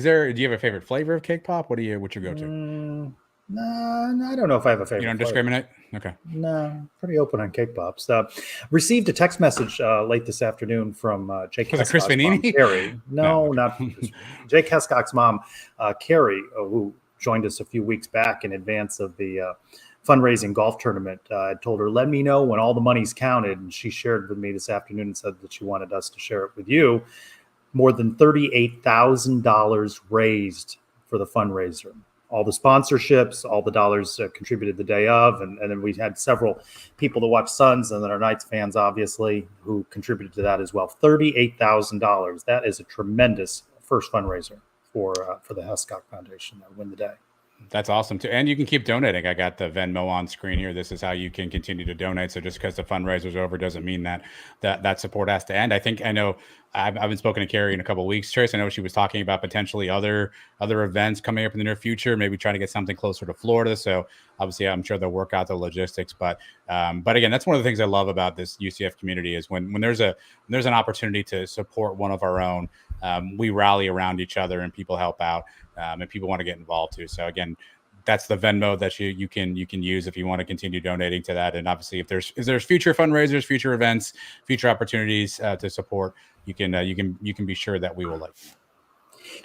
have a favorite flavor of cake pop? What's your go-to? No, I don't know if I have a favorite. You don't flavor. discriminate? Okay. No, pretty open on cake pops. Received a text message late this afternoon from Jake Was it Chris Vanini? Carrie. No, not Jake Hescock's mom, Carrie, who joined us a few weeks back in advance of the fundraising golf tournament. I told her, let me know when all the money's counted. And she shared with me this afternoon and said that she wanted us to share it with you. More than $38,000 raised for the fundraiser. All the sponsorships, all the dollars contributed the day of. And then we had several people that watch Suns and then our Knights fans, obviously, who contributed to that as well. $38,000. That is a tremendous first fundraiser for the Hescock Foundation that win the day. That's awesome too. And you can keep donating. I got the Venmo on screen here. This is how you can continue to donate. So just because the fundraiser's over doesn't mean that support has to end. I know I've been spoken to Carrie in a couple of weeks, Trace. I know she was talking about potentially other events coming up in the near future, maybe trying to get something closer to Florida. So obviously I'm sure they'll work out the logistics. But again, that's one of the things I love about this UCF community is when there's an opportunity to support one of our own, we rally around each other and people help out. And people want to get involved too. So again, that's the Venmo that you can use if you want to continue donating to that. And obviously, if there's future fundraisers, future events, future opportunities to support, you can be sure that we will let you know.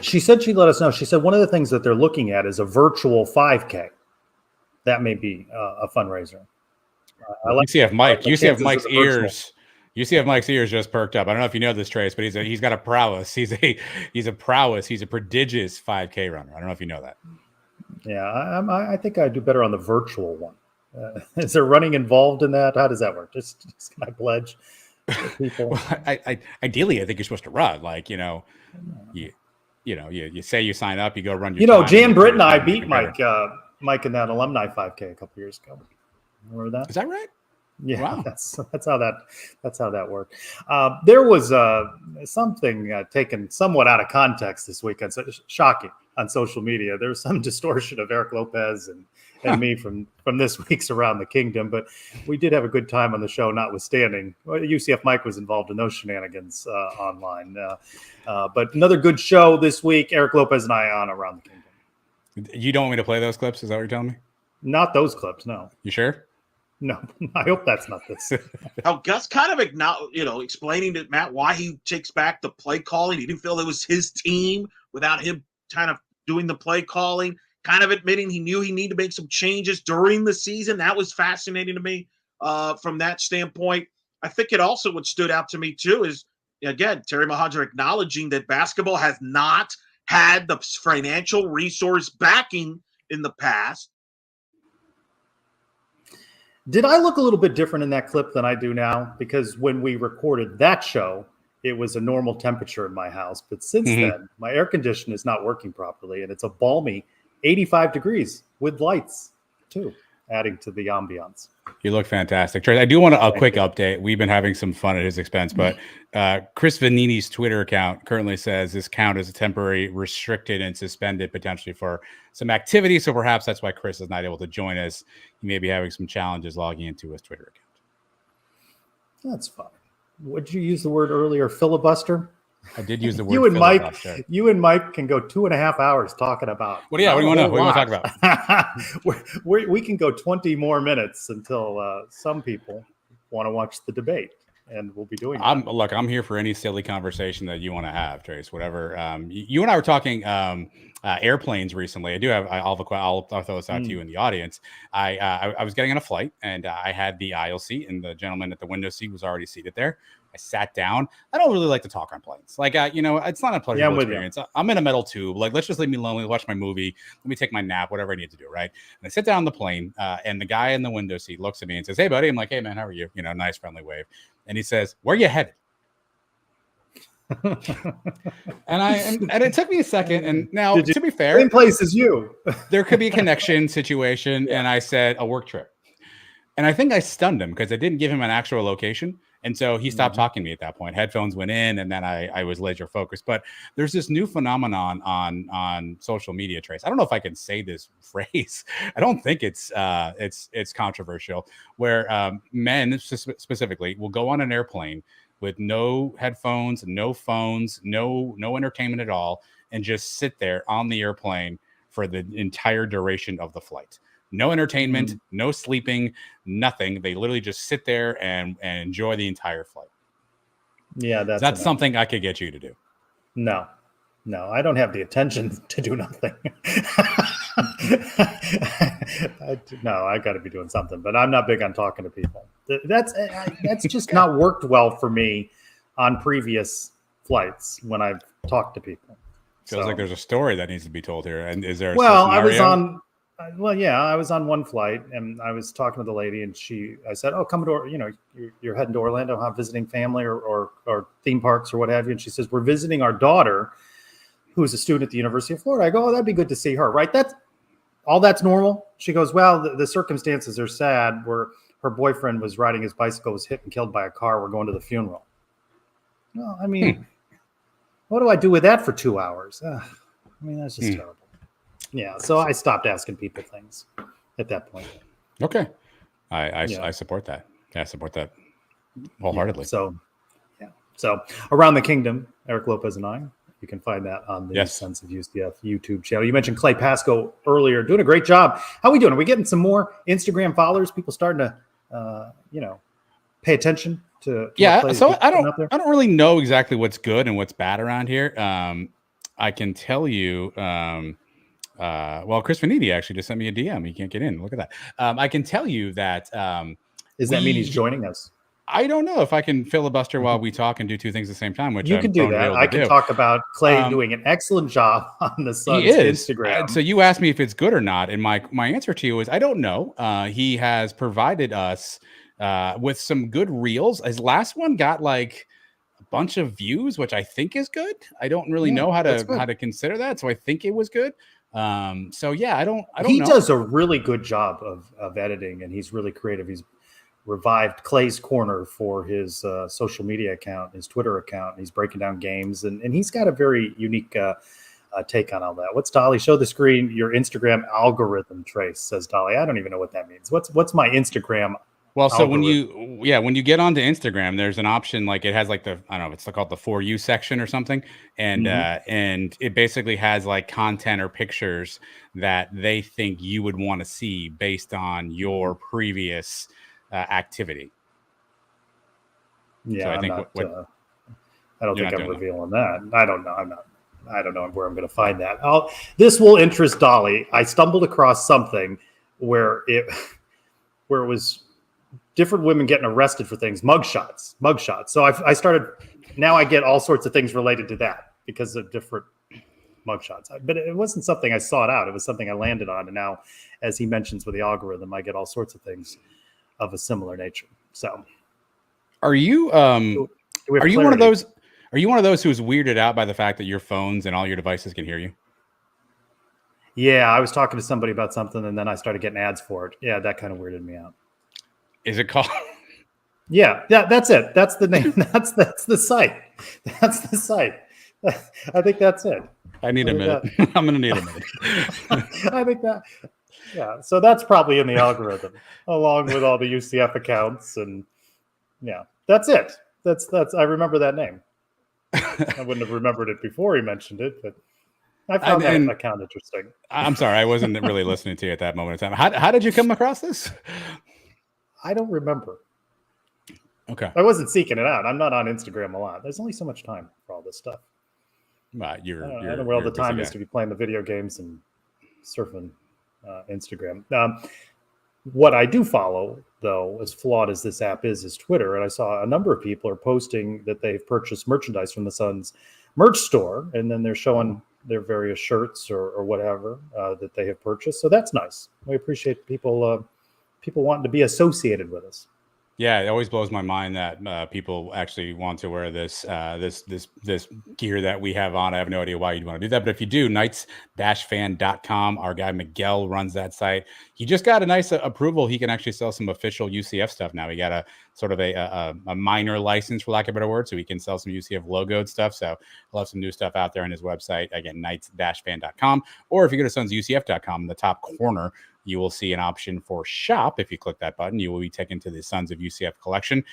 She said she'd let us know. She said one of the things that they're looking at is a virtual 5K. That may be a fundraiser. UCF Mike's ears. UCF Mike's ears just perked up. I don't know if you know this, Trace, but he's got a prowess. He's a prodigious 5K runner. I don't know if you know that. Yeah, I think I do better on the virtual one. Is there running involved in that? How does that work? Just can I pledge people? Well, ideally, I think you're supposed to run. Like you say you sign up, you go run. Jan Britt and I beat Mike in that alumni 5K a couple years ago. Remember that? Is that right? Yeah, wow. that's how that worked. There was something taken somewhat out of context this weekend. So shocking on social media. There was some distortion of Eric Lopez and me from this week's Around the Kingdom, but we did have a good time on the show, notwithstanding. UCF Mike was involved in those shenanigans online. But another good show this week. Eric Lopez and I on Around the Kingdom. You don't want me to play those clips? Is that what you're telling me? Not those clips, no. You sure? No, I hope that's not this. Gus kind of explaining to Matt why he takes back the play calling. He didn't feel it was his team without him kind of doing the play calling, kind of admitting he knew he needed to make some changes during the season. That was fascinating to me from that standpoint. I think it also what stood out to me too is, again, Terry Mohajir acknowledging that basketball has not had the financial resource backing in the past. Did I look a little bit different in that clip than I do now? Because when we recorded that show, it was a normal temperature in my house. But since then, my air conditioner is not working properly, and it's a balmy 85 degrees with lights, too, adding to the ambiance. You look fantastic. Trace, I do want a quick update. We've been having some fun at his expense, but Chris Vanini's Twitter account currently says this count is temporary, restricted, and suspended potentially for some activity. So perhaps that's why Chris is not able to join us. He may be having some challenges logging into his Twitter account. That's fine. Would you use the word earlier, filibuster? I did use the word You and Mike, filibuster. you and Mike can go 2.5 hours talking about. What do you want to know? What do you want to talk about? We can go 20 more minutes until some people want to watch the debate, and we'll be doing that. I'm here for any silly conversation that you want to have, Trace. Whatever. You and I were talking airplanes recently. I'll throw this out to you in the audience. I was getting on a flight, and I had the aisle seat, and the gentleman at the window seat was already seated there. I sat down. I don't really like to talk on planes. Like, it's not a pleasurable experience. I'm in a metal tube. Like, let's just leave me alone. Watch my movie. Let me take my nap, whatever I need to do, right? And I sit down on the plane, and the guy in the window seat looks at me and says, "Hey, buddy." I'm like, "Hey, man, how are you?" Nice friendly wave. And he says, "Where you headed?" and it took me a second. And now, to be fair, same place as you. There could be a connection situation. Yeah. And I said, "A work trip." And I think I stunned him because I didn't give him an actual location. And so he stopped talking to me at that point. Headphones went in, and then I was laser focused. But there's this new phenomenon on social media, Trace. I don't know if I can say this phrase. I don't think it's controversial. Where men specifically will go on an airplane with no headphones, no phones, no entertainment at all, and just sit there on the airplane for the entire duration of the flight. No entertainment, no sleeping, nothing. They literally just sit there and enjoy the entire flight. Yeah, that's something I could get you to do. No, I don't have the attention to do nothing. I got to be doing something, but I'm not big on talking to people. That's just not worked well for me on previous flights when I've talked to people. Feels like there's a story that needs to be told here. And is there? I was on one flight, and I was talking to the lady, and I said, "Oh, come to, you're heading to Orlando, visiting family or theme parks or what have you." And she says, "We're visiting our daughter, who's a student at the University of Florida." I go, "Oh, that'd be good to see her, right?" That's normal. She goes, "Well, the circumstances are sad. Where her boyfriend was riding his bicycle, was hit and killed by a car. We're going to the funeral." Well, I mean, what do I do with that for 2 hours? That's just terrible. Yeah, so I stopped asking people things at that point. Okay, I support that. I support that wholeheartedly. Yeah, so Around the Kingdom, Eric Lopez and I. You can find that on the Sons of UCF YouTube channel. You mentioned Clay Pasco earlier, doing a great job. How are we doing? Are we getting some more Instagram followers? People starting to, pay attention to so I don't really know exactly what's good and what's bad around here. I can tell you. Chris Vaniti actually just sent me a DM. He can't get in. Look at that. I can tell you that. Does that mean he's joining us? I don't know if I can filibuster while we talk and do two things at the same time. Which you can do that. I can talk about Clay doing an excellent job on the Suns Instagram. So you asked me if it's good or not, and my answer to you is I don't know. He has provided us with some good reels. His last one got like a bunch of views, which I think is good. I don't really know how to consider that, so I think it was good. I don't he know. Does a really good job of editing, and he's really creative. He's revived Clay's Corner for his social media account, his Twitter account, and he's breaking down games, and he's got a very unique take on all that. What's Dolly? Show the screen your Instagram algorithm, Trace, says Dolly. I don't even know what that means. What's my Instagram Well, so when you get onto Instagram, there's an option like it has like it's called the For You section or something, and and it basically has like content or pictures that they think you would want to see based on your previous activity. Yeah, so I don't think I'm revealing that. I don't know. I don't know where I'm going to find that. This will interest Dolly. I stumbled across something where it was different women getting arrested for things, mugshots. So I started, now I get all sorts of things related to that because of different mugshots. But it wasn't something I sought out. It was something I landed on. And now, as he mentions with the algorithm, I get all sorts of things of a similar nature. So are you one of those who's weirded out by the fact that your phones and all your devices can hear you? Yeah, I was talking to somebody about something and then I started getting ads for it. Yeah, that kind of weirded me out. Is it called? Yeah, that's it. That's the name. That's the site. That's the site. I think that's it. I need a minute. I'm going to need a minute. I think that. Yeah, so that's probably in the algorithm, along with all the UCF accounts, and yeah, that's it. That's. I remember that name. I wouldn't have remembered it before he mentioned it, but I found that account interesting. I'm sorry, I wasn't really listening to you at that moment in time. How did you come across this? I don't remember. Okay. I wasn't seeking it out. I'm not on Instagram a lot. There's only so much time for all this stuff. I don't know where all the time is to be playing the video games and surfing Instagram. What I do follow, though, as flawed as this app is Twitter. And I saw a number of people are posting that they've purchased merchandise from the Suns merch store, and then they're showing their various shirts or whatever that they have purchased. So that's nice. We appreciate people wanting to be associated with us. Yeah, it always blows my mind that people actually want to wear this gear that we have on. I have no idea why you'd want to do that, but if you do, knights-fan.com. Our guy Miguel runs that site. He just got a nice approval. He can actually sell some official UCF stuff now. He got a sort of a minor license, for lack of a better word, so he can sell some UCF logoed stuff. So he'll have some new stuff out there on his website. Again, knights-fan.com. Or if you go to sunsucf.com, in the top corner, you will see an option for shop. If you click that button, you will be taken to the Sons of UCF collection.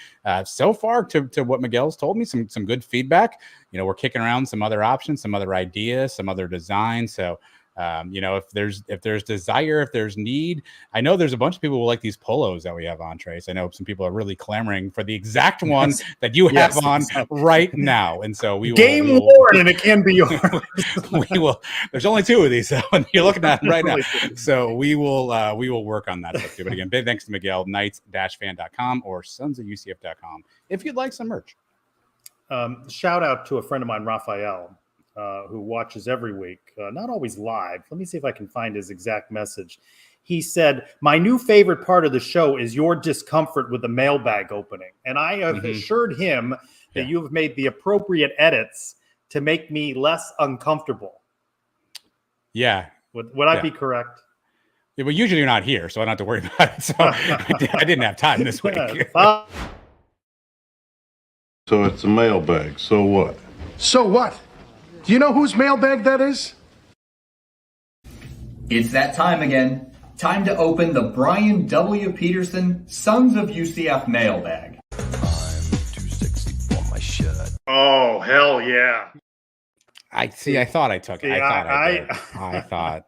So far, to what Miguel's told me, some good feedback. We're kicking around some other options, some other ideas, some other designs. So, if there's desire, if there's need, I know there's a bunch of people who like these polos that we have on, Trace. I know some people are really clamoring for the exact one that you have on right now. And so we will worn, and it can be yours. we will. There's only 2 of these, so you're looking at them right now. So we will work on that stuff too. But again, big thanks to Miguel, knights-fan.com or sonsofUCF.com if you'd like some merch. Shout out to a friend of mine, Raphael, who watches every week, not always live. Let me see if I can find his exact message. He said, "My new favorite part of the show is your discomfort with the mailbag opening. And I have assured him that you have made the appropriate edits to make me less uncomfortable." Yeah. Would I be correct? Yeah, well, usually you're not here, so I don't have to worry about it. So I didn't have time this week. So it's a mailbag. So what? So what? Do you know whose mailbag that is? It's that time again. Time to open the Brian W. Peterson Sons of UCF mailbag. I'm too sexy for my shirt. Oh, hell yeah. I thought I took it. I thought,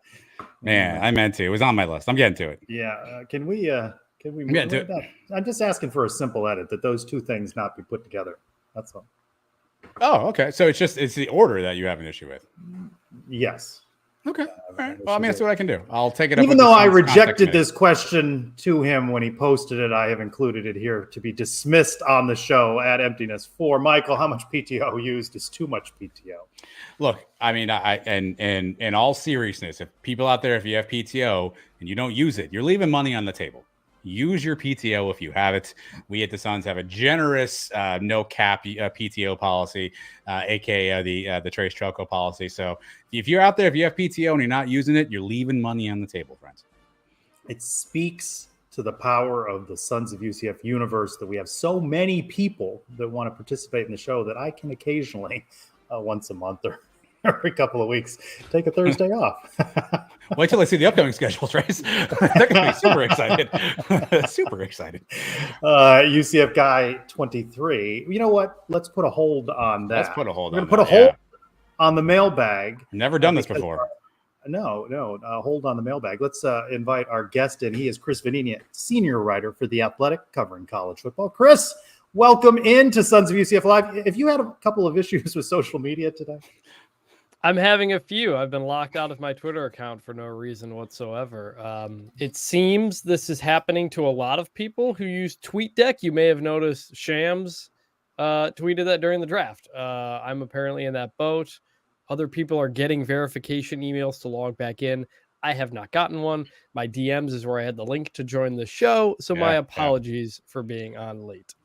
man, I meant to. It was on my list. I'm getting to it. Yeah. Can we move that? I'm just asking for a simple edit that those 2 things not be put together. That's all. Oh, okay. So it's the order that you have an issue with. Yes. Okay. All right. Well, I mean, that's what I can do. I'll take it up. Even though I rejected this question to him when he posted it, I have included it here to be dismissed on the show at emptiness4. Michael, how much PTO used is too much PTO? Look, I mean, and in all seriousness, if people out there, if you have PTO and you don't use it, you're leaving money on the table. Use your PTO if you have it. We at the Suns have a generous no cap PTO policy, aka the Trace Trelko policy. So if you're out there, if you have PTO and you're not using it, you're leaving money on the table, friends. It speaks to the power of the Sons of UCF universe that we have so many people that want to participate in the show that I can occasionally, once a month or every couple of weeks, take a Thursday off. Wait till I see the upcoming schedules, right? They're going to be super excited. Super excited. UCF guy 23. You know what? Let's put a hold on that. Let's put a hold on that. We're going to put a hold on the mailbag. Never done this before. No. Hold on the mailbag. Let's invite our guest in. He is Chris Vanini, senior writer for The Athletic, covering college football. Chris, welcome into Sons of UCF Live. If you had a couple of issues with social media today? I'm having a few. I've been locked out of my Twitter account for no reason whatsoever. It seems this is happening to a lot of people who use TweetDeck. You may have noticed Shams tweeted that during the draft. I'm apparently in that boat. Other people are getting verification emails to log back in. I have not gotten one. My DMs is where I had the link to join the show. So my apologies for being on late.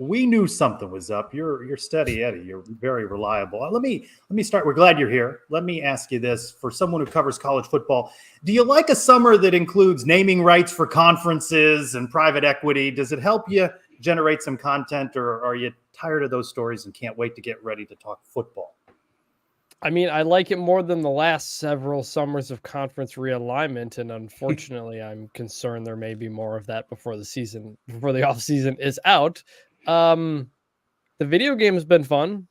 We knew something was up. You're steady Eddie. You're very reliable. Let me start. We're glad you're here. Let me ask you this: for someone who covers college football, do you like a summer that includes naming rights for conferences and private equity? Does it help you generate some content, or are you tired of those stories and can't wait to get ready to talk football? I mean, I like it more than the last several summers of conference realignment, and unfortunately, I'm concerned there may be more of that before the off season is out. The video game has been fun.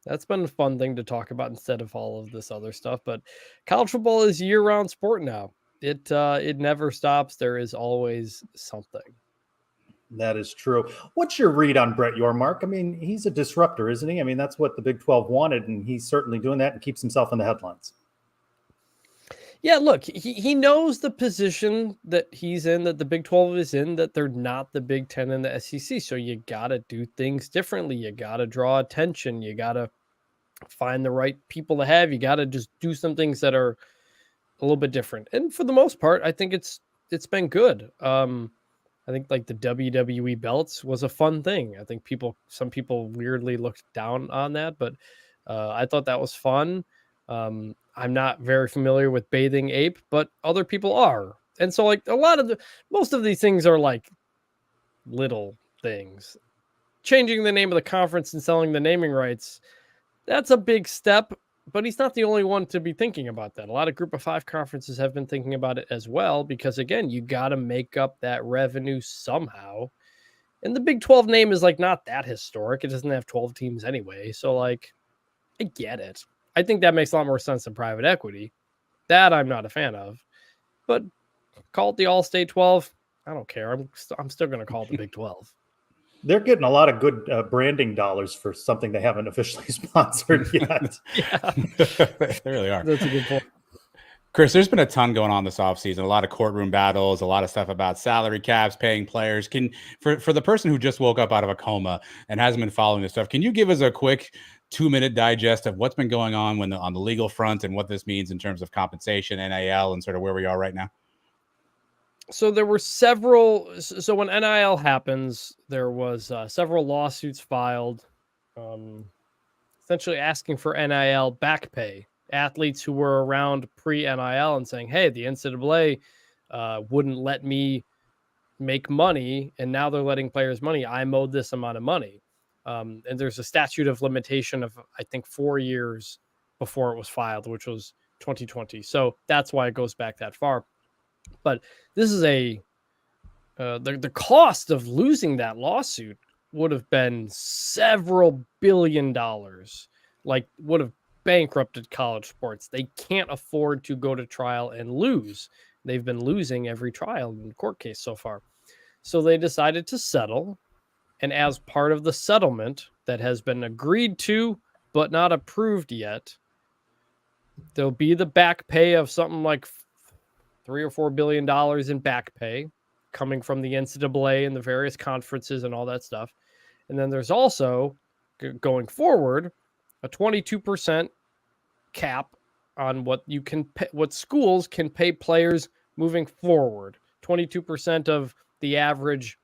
That's been a fun thing to talk about instead of all of this other stuff. But college football is year-round sport now. It never stops. There is always something. That is true. What's your read on Brett Yormark? I mean, he's a disruptor, isn't he? I mean, that's what the Big 12 wanted, and he's certainly doing that and keeps himself in the headlines. Yeah, look, he knows the position that he's in, that the Big 12 is in, that they're not the Big 10 and the SEC. So you got to do things differently. You got to draw attention. You got to find the right people to have. You got to just do some things that are a little bit different. And for the most part, I think it's been good. I think like the WWE belts was a fun thing. I think some people weirdly looked down on that, but I thought that was fun. I'm not very familiar with Bathing Ape, but other people are. And so like most of these things are like little things. Changing the name of the conference and selling the naming rights, that's a big step, but he's not the only one to be thinking about that. A lot of Group of Five conferences have been thinking about it as well, because again, you got to make up that revenue somehow. And the Big 12 name is like not that historic. It doesn't have 12 teams anyway. So like, I get it. I think that makes a lot more sense than private equity. That I'm not a fan of. But call it the All-State 12. I don't care. I'm still going to call it the Big 12. They're getting a lot of good branding dollars for something they haven't officially sponsored yet. Yeah, They really are. That's a good point. Chris, there's been a ton going on this offseason, a lot of courtroom battles, a lot of stuff about salary caps, paying players. For the person who just woke up out of a coma and hasn't been following this stuff, can you give us a quick 2-minute digest of what's been going on on the legal front and what this means in terms of compensation, NIL, and sort of where we are right now? So there were several. So when NIL happens, there was several lawsuits filed, essentially asking for NIL back pay. Athletes who were around pre-NIL and saying, "Hey, the NCAA wouldn't let me make money, and now they're letting players money. I'm owed this amount of money." And there's a statute of limitation of I think 4 years before it was filed, which was 2020. So that's why it goes back that far. But this is the cost of losing that lawsuit would have been several $billion, like would have bankrupted college sports. They can't afford to go to trial and lose. They've been losing every trial and court case so far. So they decided to settle. And as part of the settlement that has been agreed to, but not approved yet, there'll be the back pay of something like $3 or $4 billion in back pay coming from the NCAA and the various conferences and all that stuff. And then there's also, going forward, a 22% cap on what you can pay, what schools can pay players moving forward. 22% of the average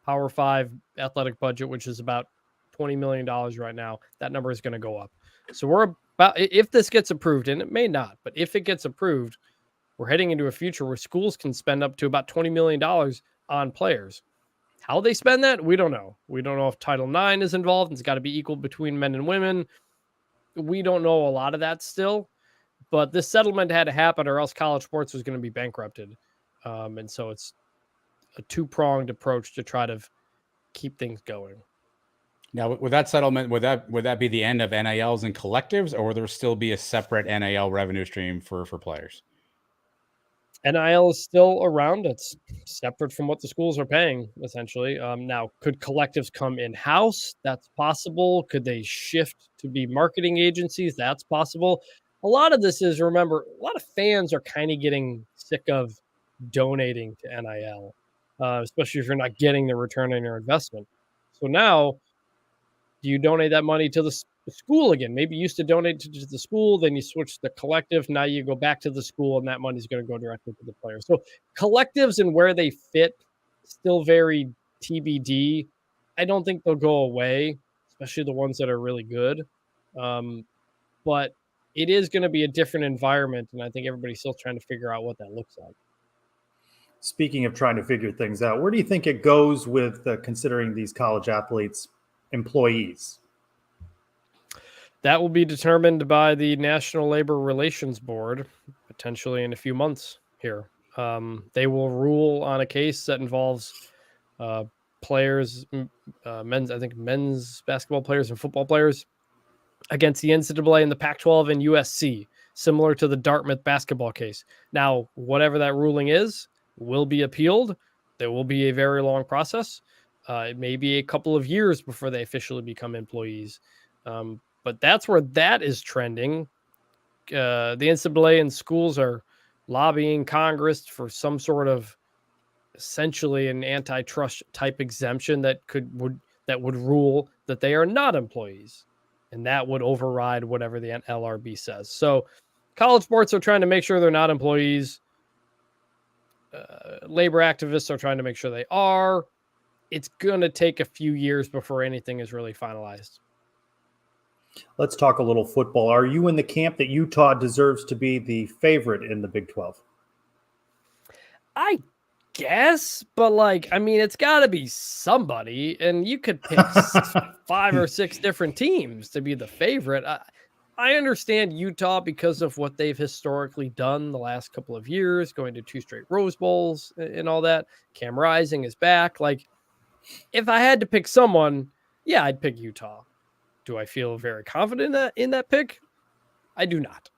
Power 5 athletic budget, which is about $20 million right now. That number is going to go up. So we're about, if this gets approved, and it may not, but if it gets approved, we're heading into a future where schools can spend up to about $20 million on players. How they spend that, we don't know. We don't know if Title IX is involved. It's got to be equal between men and women. We don't know a lot of that still, but this settlement had to happen or else college sports was going to be bankrupted. And so it's a two-pronged approach to try to keep things going. Now, with that settlement, would that be the end of NILs and collectives, or would there still be a separate NIL revenue stream for players? NIL is still around. It's separate from what the schools are paying, essentially. Now, could collectives come in-house? That's possible. Could they shift to be marketing agencies? That's possible. A lot of this is, remember, a lot of fans are kind of getting sick of donating to NIL, especially if you're not getting the return on your investment. So now, do you donate that money to the school again? Maybe you used to donate to the school, then you switch to the collective. Now you go back to the school, and that money is going to go directly to the player. So collectives and where they fit, still very TBD. I don't think they'll go away, especially the ones that are really good. But it is going to be a different environment, and I think everybody's still trying to figure out what that looks like. Speaking of trying to figure things out, where do you think it goes with considering these college athletes employees? That will be determined by the National Labor Relations Board, potentially in a few months here. They will rule on a case that involves players, men's basketball players and football players against the NCAA and the Pac-12 and USC, similar to the Dartmouth basketball case. Now, whatever that ruling is, will be appealed. There will be a very long process. It may be a couple of years before they officially become employees. But that's where that is trending. The NCAA and schools are lobbying Congress for some sort of essentially an antitrust type exemption that would rule that they are not employees, and that would override whatever the LRB says. So college sports are trying to make sure they're not employees. Labor activists are trying to make sure they are. It's going to take a few years before anything is really finalized. Let's talk a little football. Are you in the camp that Utah deserves to be the favorite in the Big 12? I guess, but it's got to be somebody, and you could pick 5 or 6 different teams to be the favorite. I understand Utah because of what they've historically done the last couple of years, going to 2 straight Rose Bowls and all that. Cam Rising is back. If I had to pick someone, yeah, I'd pick Utah. Do I feel very confident in that pick? I do not.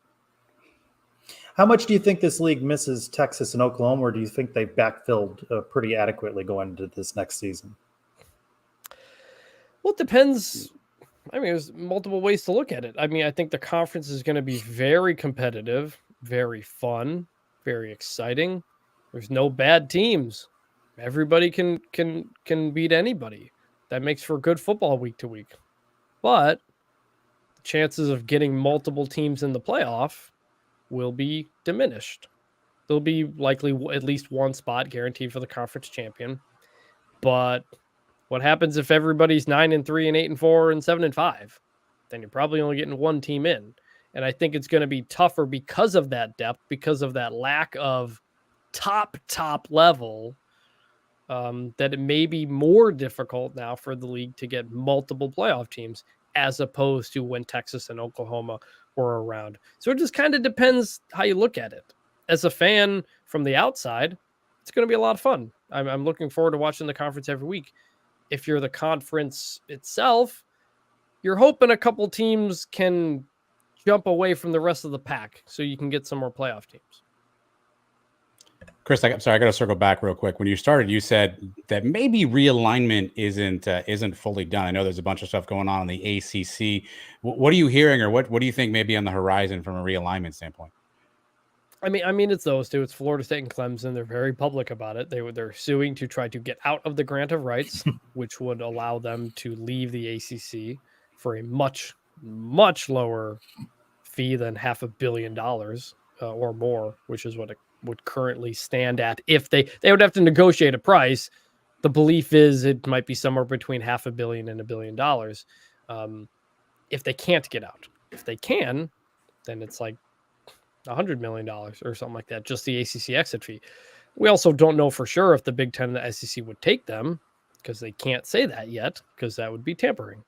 How much do you think this league misses Texas and Oklahoma, or do you think they've backfilled pretty adequately going into this next season? Well, it depends. There's multiple ways to look at it. I think the conference is going to be very competitive, very fun, very exciting. There's no bad teams. Everybody can beat anybody. That makes for good football week to week. But the chances of getting multiple teams in the playoff will be diminished. There'll be likely at least one spot guaranteed for the conference champion. But what happens if everybody's 9-3 and 8-4 and 7-5? Then you're probably only getting one team in. And I think it's going to be tougher because of that depth, because of that lack of top level, that it may be more difficult now for the league to get multiple playoff teams as opposed to when Texas and Oklahoma were around. So it just kind of depends how you look at it. As a fan from the outside, it's going to be a lot of fun. I'm looking forward to watching the conference every week. If you're the conference itself, you're hoping a couple teams can jump away from the rest of the pack so you can get some more playoff teams. Chris, I'm sorry, I got to circle back real quick. When you started, you said that maybe realignment isn't fully done. I know there's a bunch of stuff going on in the ACC. What are you hearing, or what do you think may be on the horizon from a realignment standpoint? It's those two. It's Florida State and Clemson. They're very public about it. They're suing to try to get out of the grant of rights, which would allow them to leave the ACC for a much, much lower fee than $500 million or more, which is what it would currently stand at. If they would have to negotiate a price. The belief is it might be somewhere between $500 million and $1 billion. If they can't get out. If they can, then it's like $100 million or something like that, just the ACC exit fee. We also don't know for sure if the Big Ten and the SEC would take them, because they can't say that yet, because that would be tampering.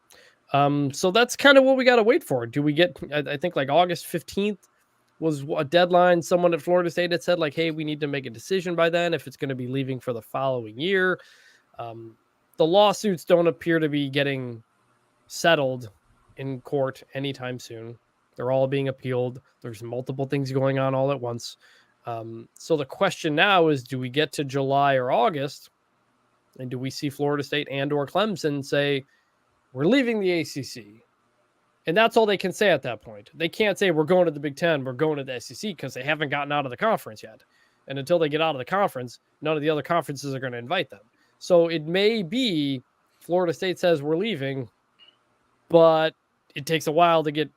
So that's kind of what we got to wait for. Do we get, I think August 15th was a deadline. Someone at Florida State had said hey, we need to make a decision by then if it's going to be leaving for the following year. The lawsuits don't appear to be getting settled in court anytime soon. They're all being appealed. There's multiple things going on all at once. So the question now is, do we get to July or August, and do we see Florida State and or Clemson say, we're leaving the ACC? And that's all they can say at that point. They can't say, we're going to the Big Ten, we're going to the SEC, because they haven't gotten out of the conference yet. And until they get out of the conference, none of the other conferences are going to invite them. So it may be Florida State says we're leaving, but it takes a while to get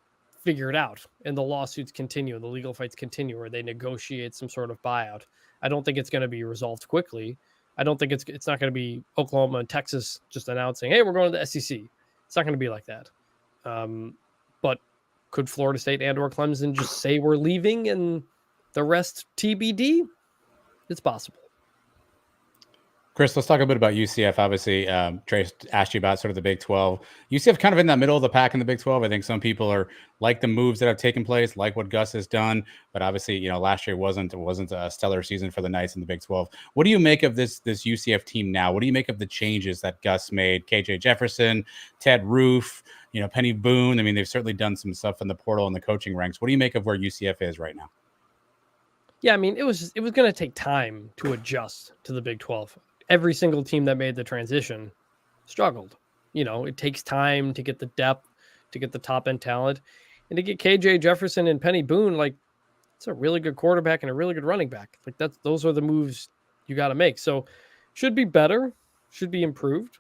figured out, and the lawsuits continue, and the legal fights continue, or they negotiate some sort of buyout. I don't think it's going to be resolved quickly. I don't think it's not going to be Oklahoma and Texas just announcing, hey, we're going to the SEC. It's not going to be like that. But could Florida State and or Clemson just say we're leaving and the rest TBD? It's possible. Chris, let's talk a bit about UCF. Obviously, Trace asked you about sort of the Big 12. UCF kind of in that middle of the pack in the Big 12. I think some people are like the moves that have taken place, like what Gus has done. But obviously, last year wasn't a stellar season for the Knights in the Big 12. What do you make of this UCF team now? What do you make of the changes that Gus made? KJ Jefferson, Ted Roof, Penny Boone. I mean, they've certainly done some stuff in the portal and the coaching ranks. What do you make of where UCF is right now? Yeah, I mean, it was going to take time to adjust to the Big 12. Every single team that made the transition struggled. It takes time to get the depth, to get the top end talent, and to get KJ Jefferson and Penny Boone. Like, it's a really good quarterback and a really good running back. Like, those are the moves you got to make. So, should be better, should be improved.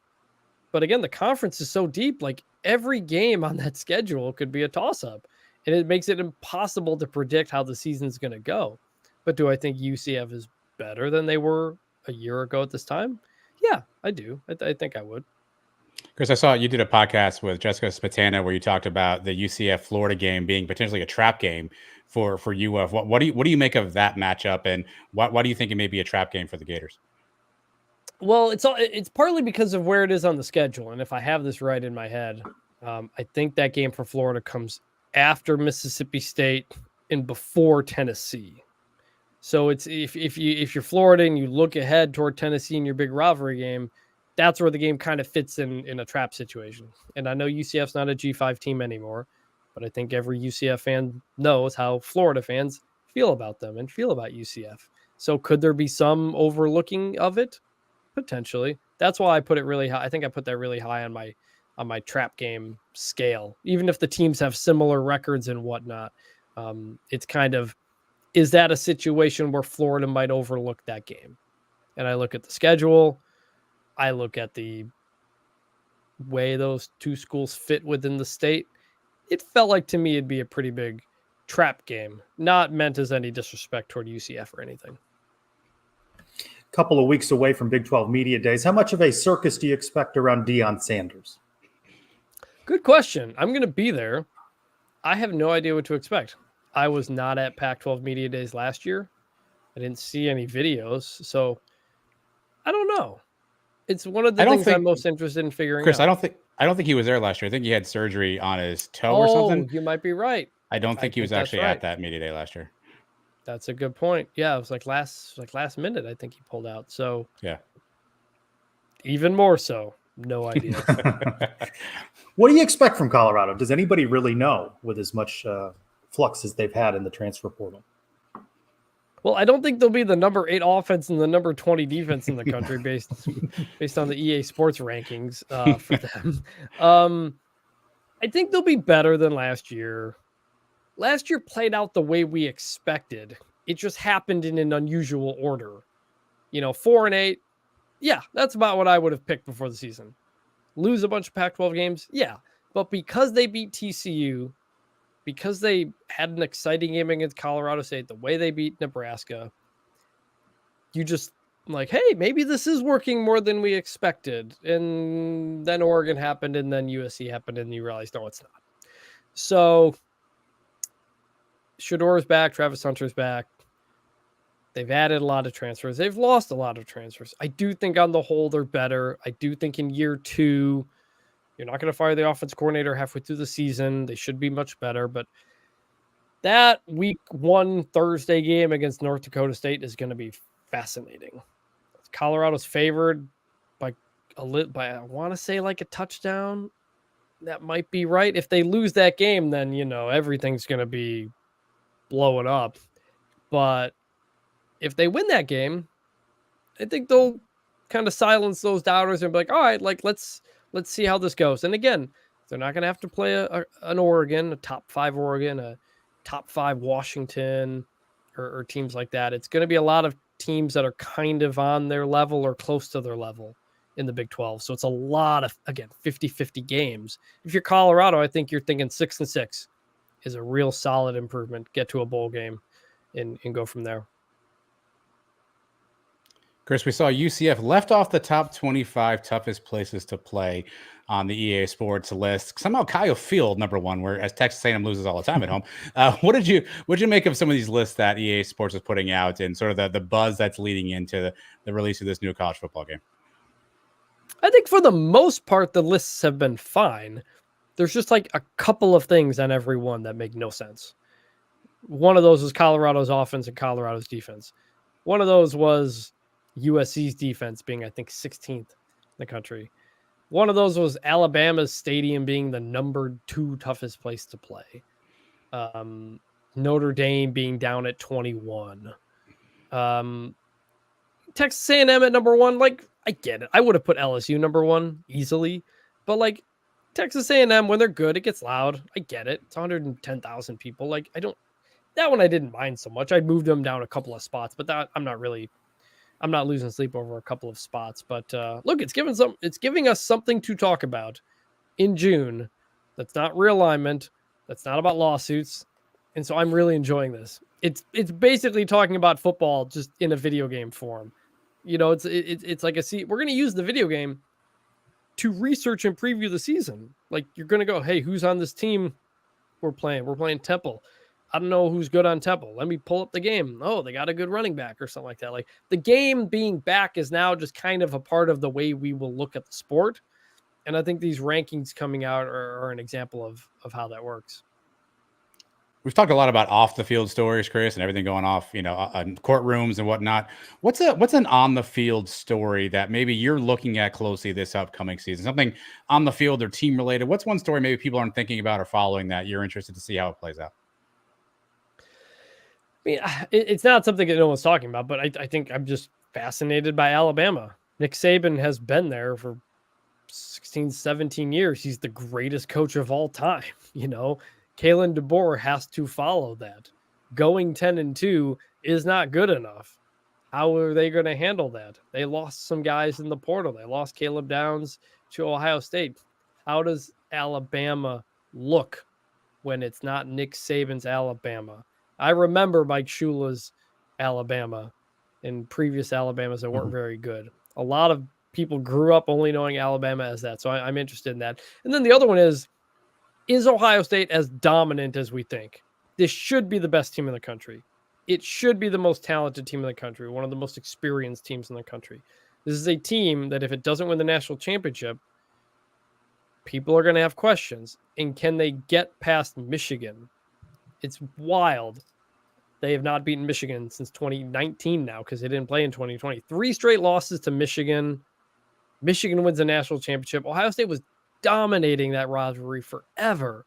But again, the conference is so deep. Like, every game on that schedule could be a toss up, and it makes it impossible to predict how the season's going to go. But do I think UCF is better than they were a year ago at this time? Yeah, I do. I think I would. Chris, I saw you did a podcast with Jessica Spatana where you talked about the UCF Florida game being potentially a trap game for UF. What do you make of that matchup, and why do you think it may be a trap game for the Gators? Well, it's partly because of where it is on the schedule, and if I have this right in my head, I think that game for Florida comes after Mississippi State and before Tennessee. So it's if you're Florida and you look ahead toward Tennessee in your big rivalry game, that's where the game kind of fits in a trap situation. And I know UCF's not a G5 team anymore, but I think every UCF fan knows how Florida fans feel about them and feel about UCF. So could there be some overlooking of it? Potentially. That's why I put it really high. I think I put that really high on my trap game scale, even if the teams have similar records and whatnot. It's kind of, is that a situation where Florida might overlook that game? And I look at the schedule. I look at the way those two schools fit within the state. It felt like to me it'd be a pretty big trap game, not meant as any disrespect toward UCF or anything. Couple of weeks away from Big 12 Media Days. How much of a circus do you expect around Deion Sanders? Good question. I'm going to be there. I have no idea what to expect. I was not at Pac-12 Media Days last year. I didn't see any videos, so I don't know. It's one of the things I'm most interested in figuring Chris, out. I don't think he was there last year. I think he had surgery on his toe or something. You might be right. I don't think he was actually at that media day last year. That's a good point. Yeah, it was like last minute. I think he pulled out. So yeah, even more so. No idea. What do you expect from Colorado? Does anybody really know with as much flux as they've had in the transfer portal? Well, I don't think they'll be the number 8 offense and the number 20 defense in the country based on the EA Sports rankings for them. I think they'll be better than last year. Last year played out the way we expected. It just happened in an unusual order. 4-8. Yeah, that's about what I would have picked before the season. Lose a bunch of Pac-12 games? Yeah. But because they beat TCU, because they had an exciting game against Colorado State, the way they beat Nebraska, you just like, hey, maybe this is working more than we expected. And then Oregon happened, and then USC happened, and you realize, no, it's not. So Shador's back, Travis Hunter's back. They've added a lot of transfers. They've lost a lot of transfers. I do think on the whole they're better. I do think in year 2, you're not going to fire the offense coordinator halfway through the season. They should be much better. But that week 1 Thursday game against North Dakota State is going to be fascinating. Colorado's favored by I want to say like a touchdown. That might be right. If they lose that game, then, everything's going to be blowing up. But if they win that game, I think they'll kind of silence those doubters and be like, all right, like let's see how this goes. And again, they're not going to have to play an Oregon, a top 5 Oregon, a top 5 Washington, or teams like that. It's going to be a lot of teams that are kind of on their level or close to their level in the Big 12. So it's a lot of, again, 50-50 games. If you're Colorado, I think you're thinking 6-6 is a real solid improvement. Get to a bowl game and go from there. Chris, we saw UCF left off the top 25 toughest places to play on the EA Sports list. Somehow Kyle Field, number 1, whereas Texas A&M loses all the time at home. What did you make of some of these lists that EA Sports is putting out and sort of the buzz that's leading into the release of this new college football game? I think for the most part, the lists have been fine. There's just like a couple of things on every one that make no sense. One of those was Colorado's offense and Colorado's defense. One of those was USC's defense being, I think, 16th in the country. One of those was Alabama's stadium being the number 2 toughest place to play. Notre Dame being down at 21. Texas A&M at number 1. Like, I get it. I would have put LSU number 1 easily, but like Texas A&M, when they're good, it gets loud. I get it. It's 110,000 people. Like, that one I didn't mind so much. I'd moved them down a couple of spots, but that I'm not losing sleep over a couple of spots. But look, it's giving us something to talk about in June. That's not realignment. That's not about lawsuits. And so I'm really enjoying this. It's basically talking about football just in a video game form. You know, it's like we're going to use the video game to research and preview the season. Like, you're going to go, hey, who's on this team we're playing? We're playing Temple. I don't know who's good on Temple. Let me pull up the game. Oh, they got a good running back or something like that. Like, the game being back is now just kind of a part of the way we will look at the sport. And I think these rankings coming out are an example of how that works. We've talked a lot about off the field stories, Chris, and everything going off, you know, on courtrooms and whatnot. What's an on the field story that maybe you're looking at closely this upcoming season? Something on the field or team related. What's one story maybe people aren't thinking about or following that you're interested to see how it plays out? I mean, it's not something that no one's talking about, but I think I'm just fascinated by Alabama. Nick Saban has been there for 16, 17 years. He's the greatest coach of all time, you know. Kalen DeBoer has to follow that. Going 10-2 is not good enough. How are they going to handle that? They lost some guys in the portal. They lost Caleb Downs to Ohio State. How does Alabama look when it's not Nick Saban's Alabama? I remember Mike Shula's Alabama and previous Alabamas that weren't very good. A lot of people grew up only knowing Alabama as that. So I'm interested in that. And then the other one is Ohio State as dominant as we think? This should be the best team in the country. It should be the most talented team in the country, one of the most experienced teams in the country. This is a team that if it doesn't win the national championship, people are going to have questions. And can they get past Michigan? It's wild. They have not beaten Michigan since 2019 now because they didn't play in 2020. 3 straight losses to Michigan. Michigan wins the national championship. Ohio State was dominating that rivalry forever.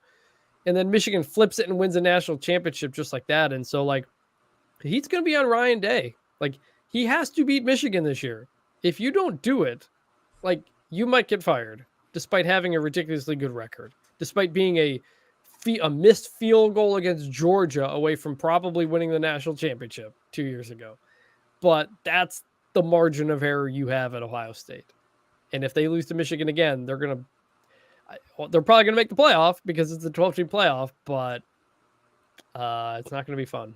And then Michigan flips it and wins a national championship just like that. And so, like, he's going to be on Ryan Day. Like, he has to beat Michigan this year. If you don't do it, like, you might get fired despite having a ridiculously good record, despite being a missed field goal against Georgia away from probably winning the national championship 2 years ago. But that's the margin of error you have at Ohio State. And if they lose to Michigan again, they're probably going to make the playoff because it's the 12-team playoff, but it's not going to be fun.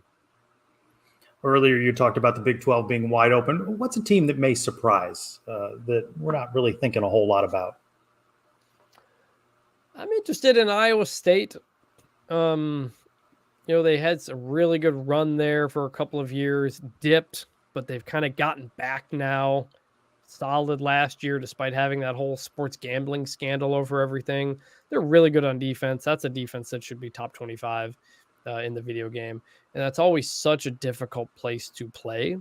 Earlier, you talked about the Big 12 being wide open. What's a team that may surprise that we're not really thinking a whole lot about? I'm interested in Iowa State. You know, they had a really good run there for a couple of years, dipped, but they've kind of gotten back now. Solid last year, despite having that whole sports gambling scandal over everything. They're really good on defense. That's a defense that should be top 25 in the video game. And that's always such a difficult place to play.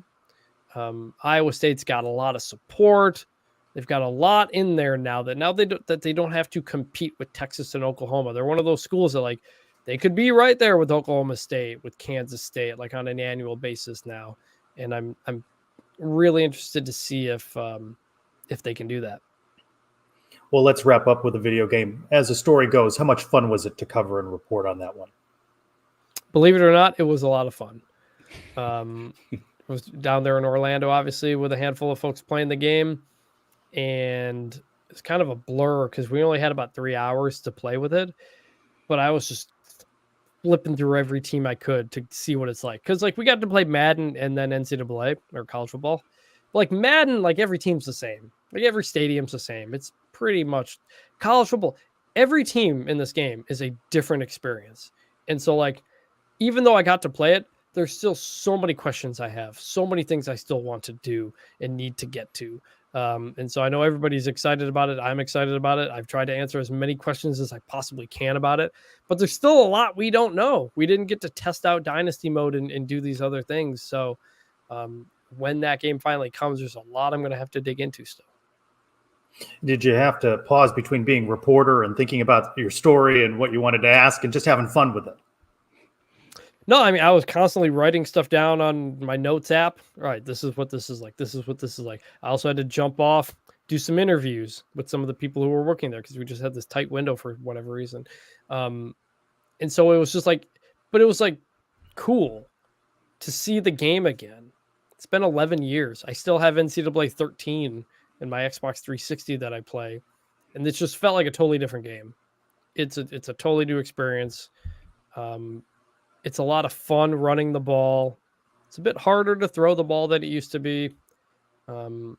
Iowa State's got a lot of support. They've got a lot in there now that they don't have to compete with Texas and Oklahoma. They're one of those schools that, like, they could be right there with Oklahoma State, with Kansas State, like on an annual basis now. And I'm really interested to see if they can do that. Well, let's wrap up with a video game. As the story goes, how much fun was it to cover and report on that one? Believe it or not, it was a lot of fun. I was down there in Orlando, obviously, with a handful of folks playing the game. And it's kind of a blur because we only had about 3 hours to play with it. But I was just flipping through every team I could to see what it's like. Because, like, we got to play Madden and then NCAA or college football. But, like, Madden, like, every team's the same. Like, every stadium's the same. It's pretty much college football. Every team in this game is a different experience. And so, like, even though I got to play it, there's still so many questions I have, so many things I still want to do and need to get to. And so I know everybody's excited about it. I'm excited about it. I've tried to answer as many questions as I possibly can about it, but there's still a lot we don't know. We didn't get to test out Dynasty mode and do these other things. So when that game finally comes, there's a lot I'm going to have to dig into still. Did you have to pause between being reporter and thinking about your story and what you wanted to ask and just having fun with it? No, I mean, I was constantly writing stuff down on my notes app. All right, this is what this is like. This is what this is like. I also had to jump off, do some interviews with some of the people who were working there because we just had this tight window for whatever reason. And so it was just like, but it was like cool to see the game again. It's been 11 years. I still have NCAA 13 in my Xbox 360 that I play. And it just felt like a totally different game. It's a totally new experience. It's a lot of fun running the ball. It's a bit harder to throw the ball than it used to be. And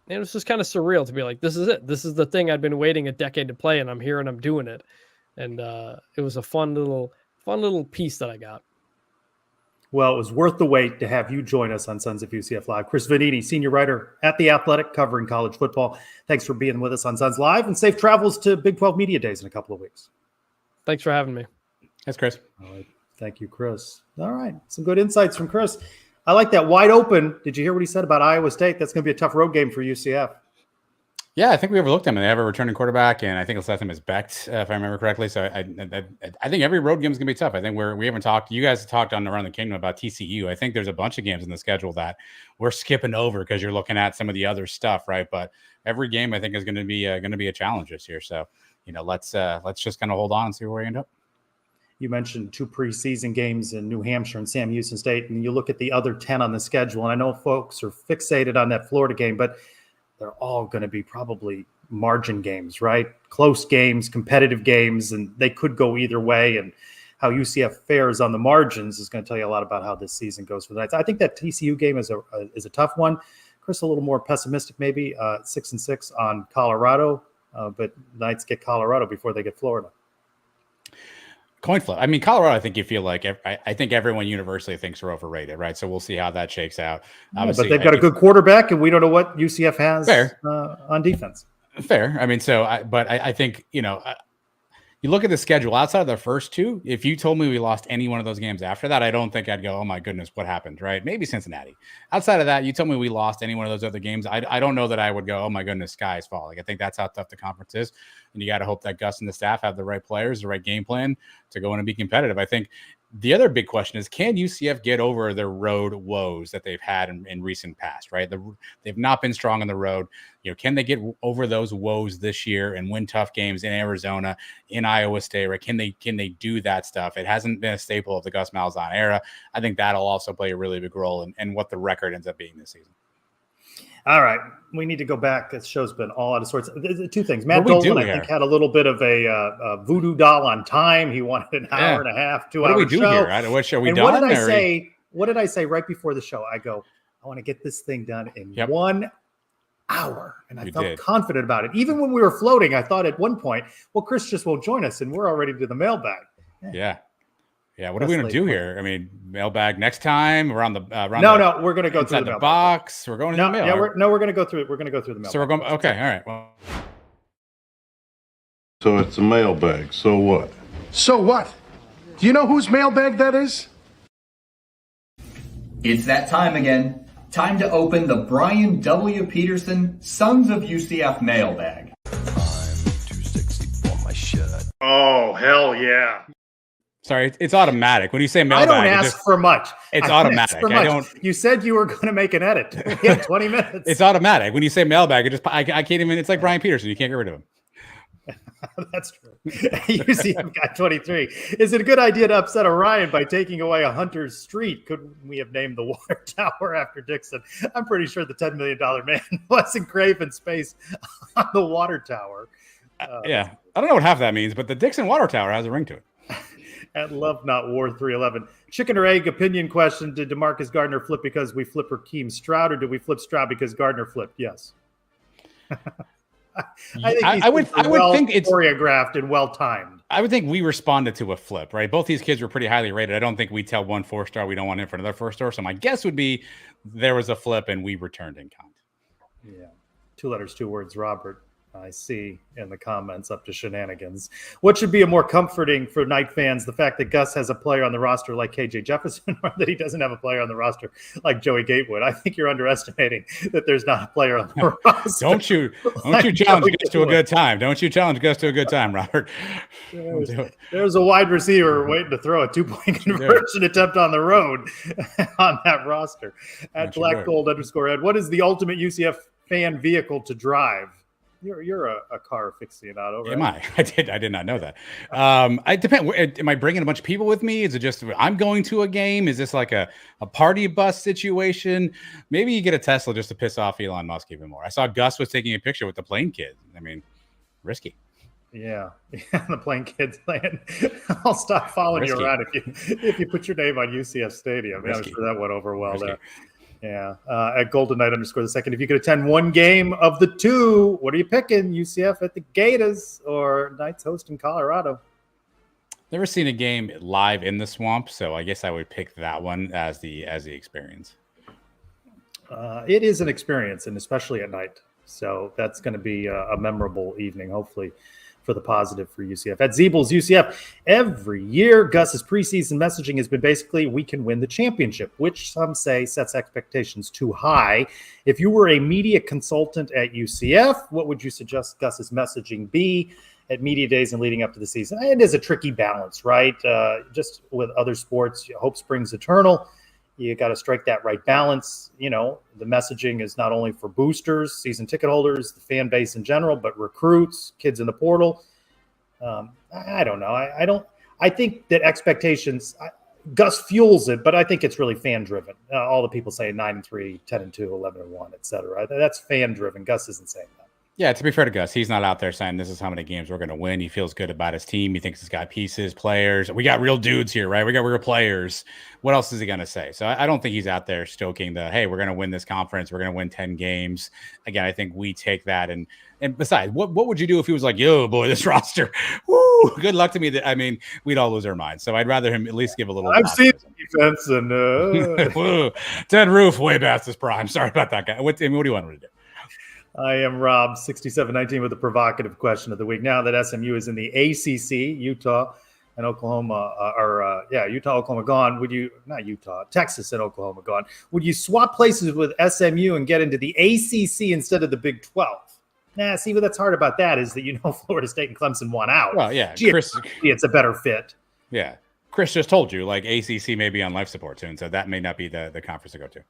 it was just kind of surreal to be like, this is it. This is the thing I'd been waiting a decade to play, and I'm here and I'm doing it. And it was a fun little piece that I got. Well, it was worth the wait to have you join us on Sons of UCF Live. Chris Vanini, senior writer at The Athletic, covering college football. Thanks for being with us on Sons Live, and safe travels to Big 12 Media Days in a couple of weeks. Thanks for having me. That's Chris. All right. Thank you, Chris. All right. Some good insights from Chris. I like that wide open. Did you hear what he said about Iowa State? That's going to be a tough road game for UCF. Yeah, I think we overlooked them, and they have a returning quarterback, and I think it's last name is Becht, if I remember correctly. So I think every road game is going to be tough. I think we haven't talked. You guys have talked on Around the Kingdom about TCU. I think there's a bunch of games in the schedule that we're skipping over because you're looking at some of the other stuff, right? But every game I think is going to be a challenge this year. So let's just kind of hold on and see where we end up. You mentioned 2 preseason games in New Hampshire and Sam Houston State, and you look at the other 10 on the schedule, and I know folks are fixated on that Florida game, but they're all going to be probably margin games, right? Close games, competitive games, and they could go either way. And how UCF fares on the margins is going to tell you a lot about how this season goes for the Knights. I think that TCU game is a tough one. Chris, a little more pessimistic, maybe 6-6 on Colorado, but Knights get Colorado before they get Florida. Coin flip. I mean, Colorado, I think you feel like I think everyone universally thinks are overrated, right? So we'll see how that shakes out. Yeah, but they've got a good quarterback, and we don't know what UCF has on defense. Fair. I mean, I think, you look at the schedule outside of the first 2. If you told me we lost any one of those games after that, I don't think I'd go, oh my goodness, what happened, right? Maybe Cincinnati. Outside of that, you told me we lost any one of those other games, I don't know that I would go, oh my goodness, sky is falling. I think that's how tough the conference is. And you got to hope that Gus and the staff have the right players, the right game plan to go in and be competitive. I think the other big question is, can UCF get over their road woes that they've had in recent past, right? They've not been strong on the road. Can they get over those woes this year and win tough games in Arizona, in Iowa State, right? Can they do that stuff? It hasn't been a staple of the Gus Malzahn era. I think that'll also play a really big role in what the record ends up being this season. All right. We need to go back. This show's been all out of sorts. 2 things. Matt Dolan, I think, had a little bit of a voodoo doll on time. He wanted an hour and a half, 2 hour show. What do we do here? What show we and done? What did I say right before the show? I go, I want to get this thing done in 1 hour. And I felt confident about it. Even when we were floating, I thought at one point, well, Chris just won't join us, and we're already to the mailbag. Yeah, what are we going to do here? I mean, mailbag next time. We're on the we're going to go through the box. We're going to the mail. Yeah, we're going to go through it. We're going to go through the mailbag. So we're going. Okay, all right. Well, So it's a mailbag. So what? So what? Do you know whose mailbag that is? It's that time again. Time to open the Brian W. Peterson Sons of UCF mailbag. I'm too sexy for my shirt. Oh, hell yeah. Sorry, it's automatic. When you say mailbag, I don't ask for much. It's automatic. I don't. You said you were going to make an edit. We had 20 minutes. It's automatic. When you say mailbag, I can't even. It's like Brian Peterson. You can't get rid of him. That's true. UCF got 23. Is it a good idea to upset Orion by taking away a Hunter's Street? Could we have named the water tower after Dixon? I'm pretty sure the $10 million man wasn't craving space on the water tower. Yeah. I don't know what half that means, but the Dixon water tower has a ring to it. At Love Not War 311. Chicken or egg opinion question. Did DeMarcus Gardner flip because we flip Raheem Stroud, or did we flip Stroud because Gardner flipped? Yes. I would think it's choreographed and well timed. I would think we responded to a flip, right? Both these kids were pretty highly rated. I don't think we tell one 4-star we don't want him for another 4-star. So my guess would be there was a flip and we returned in kind. Yeah. 2 letters, 2 words, Robert. I see in the comments up to shenanigans. What should be a more comforting for Knight fans, the fact that Gus has a player on the roster like KJ Jefferson, or that he doesn't have a player on the roster like Joey Gatewood? I think you're underestimating that there's not a player on the roster. Don't you challenge Gus to a good time. Don't you challenge Gus to a good time, Robert. There's a wide receiver waiting to throw a 2-point conversion attempt on the road on that roster. At _Ed, what is the ultimate UCF fan vehicle to drive? You're a car aficionado, right? Am I? I did not know that. I depend. Am I bringing a bunch of people with me? Is it just I'm going to a game? Is this like a party bus situation? Maybe you get a Tesla just to piss off Elon Musk even more. I saw Gus was taking a picture with the plane kid. I mean, risky. Yeah, the plane kids playing. I'll stop following you around if you put your name on UCF Stadium. Yeah, I'm sure that went over well there. Yeah. At Golden Knight _2, if you could attend one game of the two, what are you picking? UCF at the Gators or Knights hosting Colorado? Never seen a game live in the Swamp, so I guess I would pick that one as the experience. It is an experience, and especially at night. So that's going to be a memorable evening, hopefully, for the positive for UCF. At Zeebles UCF, every year, Gus's preseason messaging has been basically, we can win the championship, which some say sets expectations too high. If you were a media consultant at UCF, what would you suggest Gus's messaging be at media days and leading up to the season? It is a tricky balance, right? Just with other sports, hope springs eternal. You got to strike that right balance. You know, the messaging is not only for boosters, season ticket holders, the fan base in general, but recruits, kids in the portal. I don't know. I think that expectations, Gus fuels it, but I think it's really fan driven. All the people say 9-3, 10-2, 11-1, et cetera. That's fan driven. Gus isn't saying that. Yeah, to be fair to Gus, he's not out there saying this is how many games we're going to win. He feels good about his team. He thinks he's got pieces, players. We got real dudes here, right? We got real players. What else is he going to say? So I don't think he's out there stoking the, hey, we're going to win this conference. We're going to win 10 games. Again, I think we take that. And besides, what would you do if he was like, yo, boy, this roster, woo, good luck to me. I mean, we'd all lose our minds. So I'd rather him at least give a little. I've seen defense and Ted Roof way past his prime. Sorry about that guy. What do you want me to do? I am Rob 6719 with a provocative question of the week. Now that SMU is in the ACC, Utah and Oklahoma Utah, Oklahoma gone. Would you not Utah, Texas and Oklahoma gone? Would you swap places with SMU and get into the ACC instead of the Big 12? Nah, see what that's hard about that is that Florida State and Clemson won out. Well, yeah, Chris, it's a better fit. Yeah, Chris just told you like ACC may be on life support soon, so that may not be the conference to go to.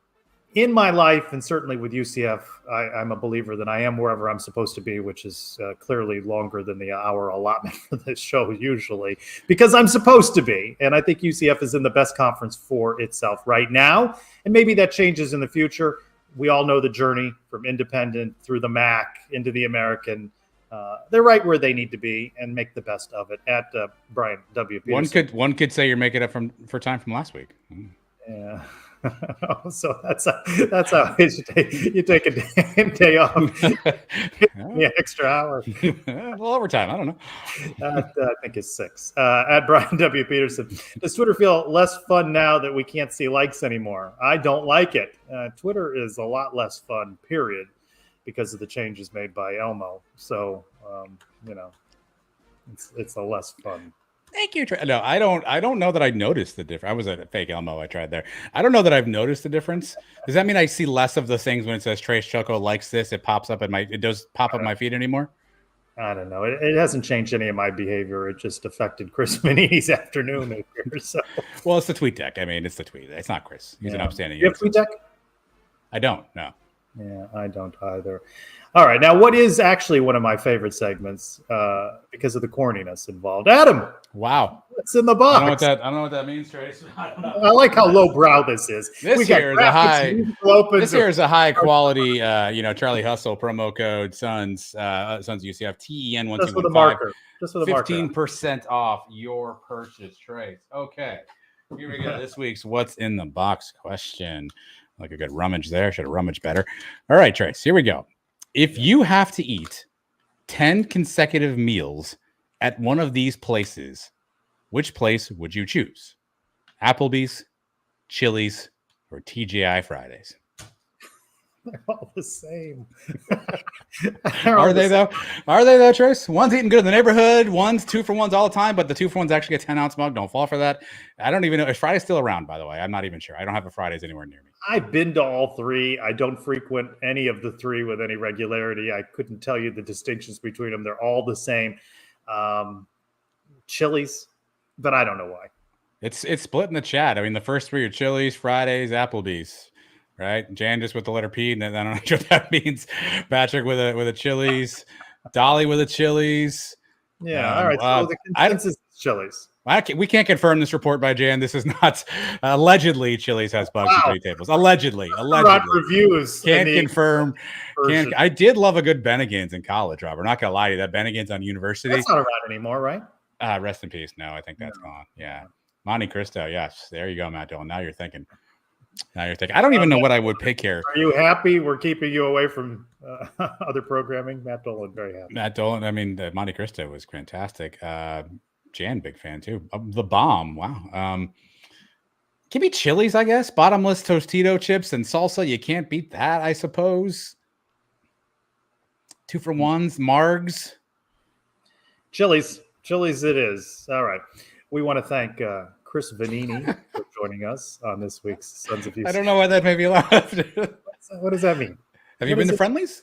In my life, and certainly with UCF, I'm a believer that I am wherever I'm supposed to be, which is clearly longer than the hour allotment for this show usually, because I'm supposed to be. And I think UCF is in the best conference for itself right now. And maybe that changes in the future. We all know the journey from independent through the MAC into the American. They're right where they need to be and make the best of it. At Brian W. Peterson. One could say you're making up for time from last week. Yeah. So that's how you take a day off, the extra hour. Well, overtime. I don't know. I think it's 6. At Brian W. Peterson, does Twitter feel less fun now that we can't see likes anymore? I don't like it. Twitter is a lot less fun, period, because of the changes made by Elmo. So it's a less fun. Thank you. No, I don't know that I noticed the difference. I was at a fake Elmo. I tried there. I don't know that I've noticed the difference. Does that mean I see less of the things when it says Trace Choco likes this? It pops up it does pop up my feed anymore. I don't know. It hasn't changed any of my behavior. It just affected Chris Manini's afternoon here. So. Well, it's the tweet deck. I mean, it's the tweet. It's not Chris. He's an upstanding. You have tweet deck? I don't. No. Yeah, I don't either. All right. Now, what is actually one of my favorite segments because of the corniness involved? Adam. Wow. What's in the box? I don't know what that means, Trace. I like how lowbrow this is. This here is a high quality, Charlie Hustle promo code Suns UCF TEN 1215. Just for the marker. Just for the 15% off your purchase, Trace. Okay. Here we go. This week's What's in the Box question. Like a good rummage there. Should have rummaged better. All right, Trace. Here we go. If you have to eat 10 consecutive meals at one of these places, which place would you choose? Applebee's, Chili's, or TGI Fridays? They're all the same. Are they though? Are they though, Trace? One's eating good in the neighborhood. One's 2-for-1s all the time, but the 2-for-1's actually a 10-ounce mug. Don't fall for that. I don't even know. Is Friday still around, by the way? I'm not even sure. I don't have a Fridays anywhere near me. I've been to all three. I don't frequent any of the three with any regularity. I couldn't tell you the distinctions between them. They're all the same. Chili's, but I don't know why. It's split in the chat. I mean, the first three are Chili's, Fridays, Applebee's, right? Jan just with the letter P, and then I don't know what that means. Patrick with a Chili's, Dolly with a Chili's. Yeah, all right. So the consensus is Chili's. We can't confirm this report by Jan. This is not allegedly Chili's has bugs and tables. Allegedly. Reviews. Can't confirm. I did love a good Bennigan's in college, Robert. Not gonna lie to you. That Bennigan's on University. That's not around anymore, right? Rest in peace. No, I think that's gone. Yeah. Monte Cristo. Yes. There you go, Matt Dillon. Now you're thinking. I don't even know what I would pick here. Are you happy we're keeping you away from other programming? Matt Dolan, very happy. Matt Dolan, I mean, Monte Cristo was fantastic. Jan, big fan too. The Bomb, wow. Give me Chili's, I guess. Bottomless Tostito chips and salsa. You can't beat that, I suppose. 2-for-1s, Margs. Chili's it is. All right. We want to thank Chris Vanini for joining us on this week's Sons of UCF. I don't know why that made me laugh. What does that mean? Have you been to Friendly's?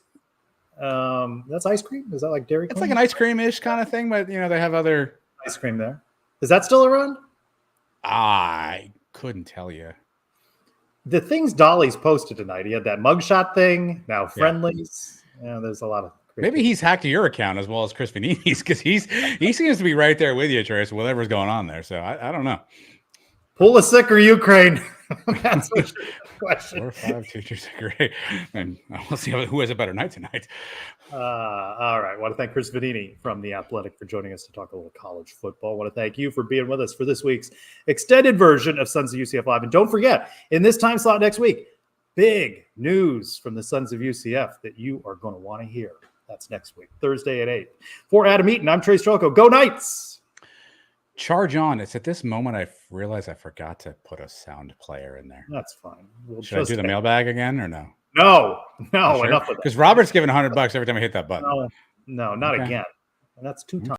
That's ice cream? Is that like Dairy Queen? It's like an ice cream-ish kind of thing, but, you know, they have other... ice cream there. Is that still around? I couldn't tell you. The things Dolly's posted tonight. He had that mugshot thing. Now Friendly's. Yeah, there's a lot of. Maybe he's hacked your account as well as Chris Vanini's because he seems to be right there with you, Trace. Whatever's going on there. So I don't know. Pull a sicker Ukraine. That's what your question. 4-5-2-2 great. And we'll see who has a better night tonight. All right. I want to thank Chris Vanini from The Athletic for joining us to talk a little college football. I want to thank you for being with us for this week's extended version of Sons of UCF Live. And don't forget, in this time slot next week, big news from the Sons of UCF that you are going to want to hear. That's next week, Thursday at 8. For Adam Eaton, I'm Trace Strelko. Go Knights! Charge on. It's at this moment I realized I forgot to put a sound player in there. That's fine. Should I do the mailbag again or no? No, sure? Enough of that. Because Robert's giving $100 every time I hit that button. No, not again. And that's 2 times.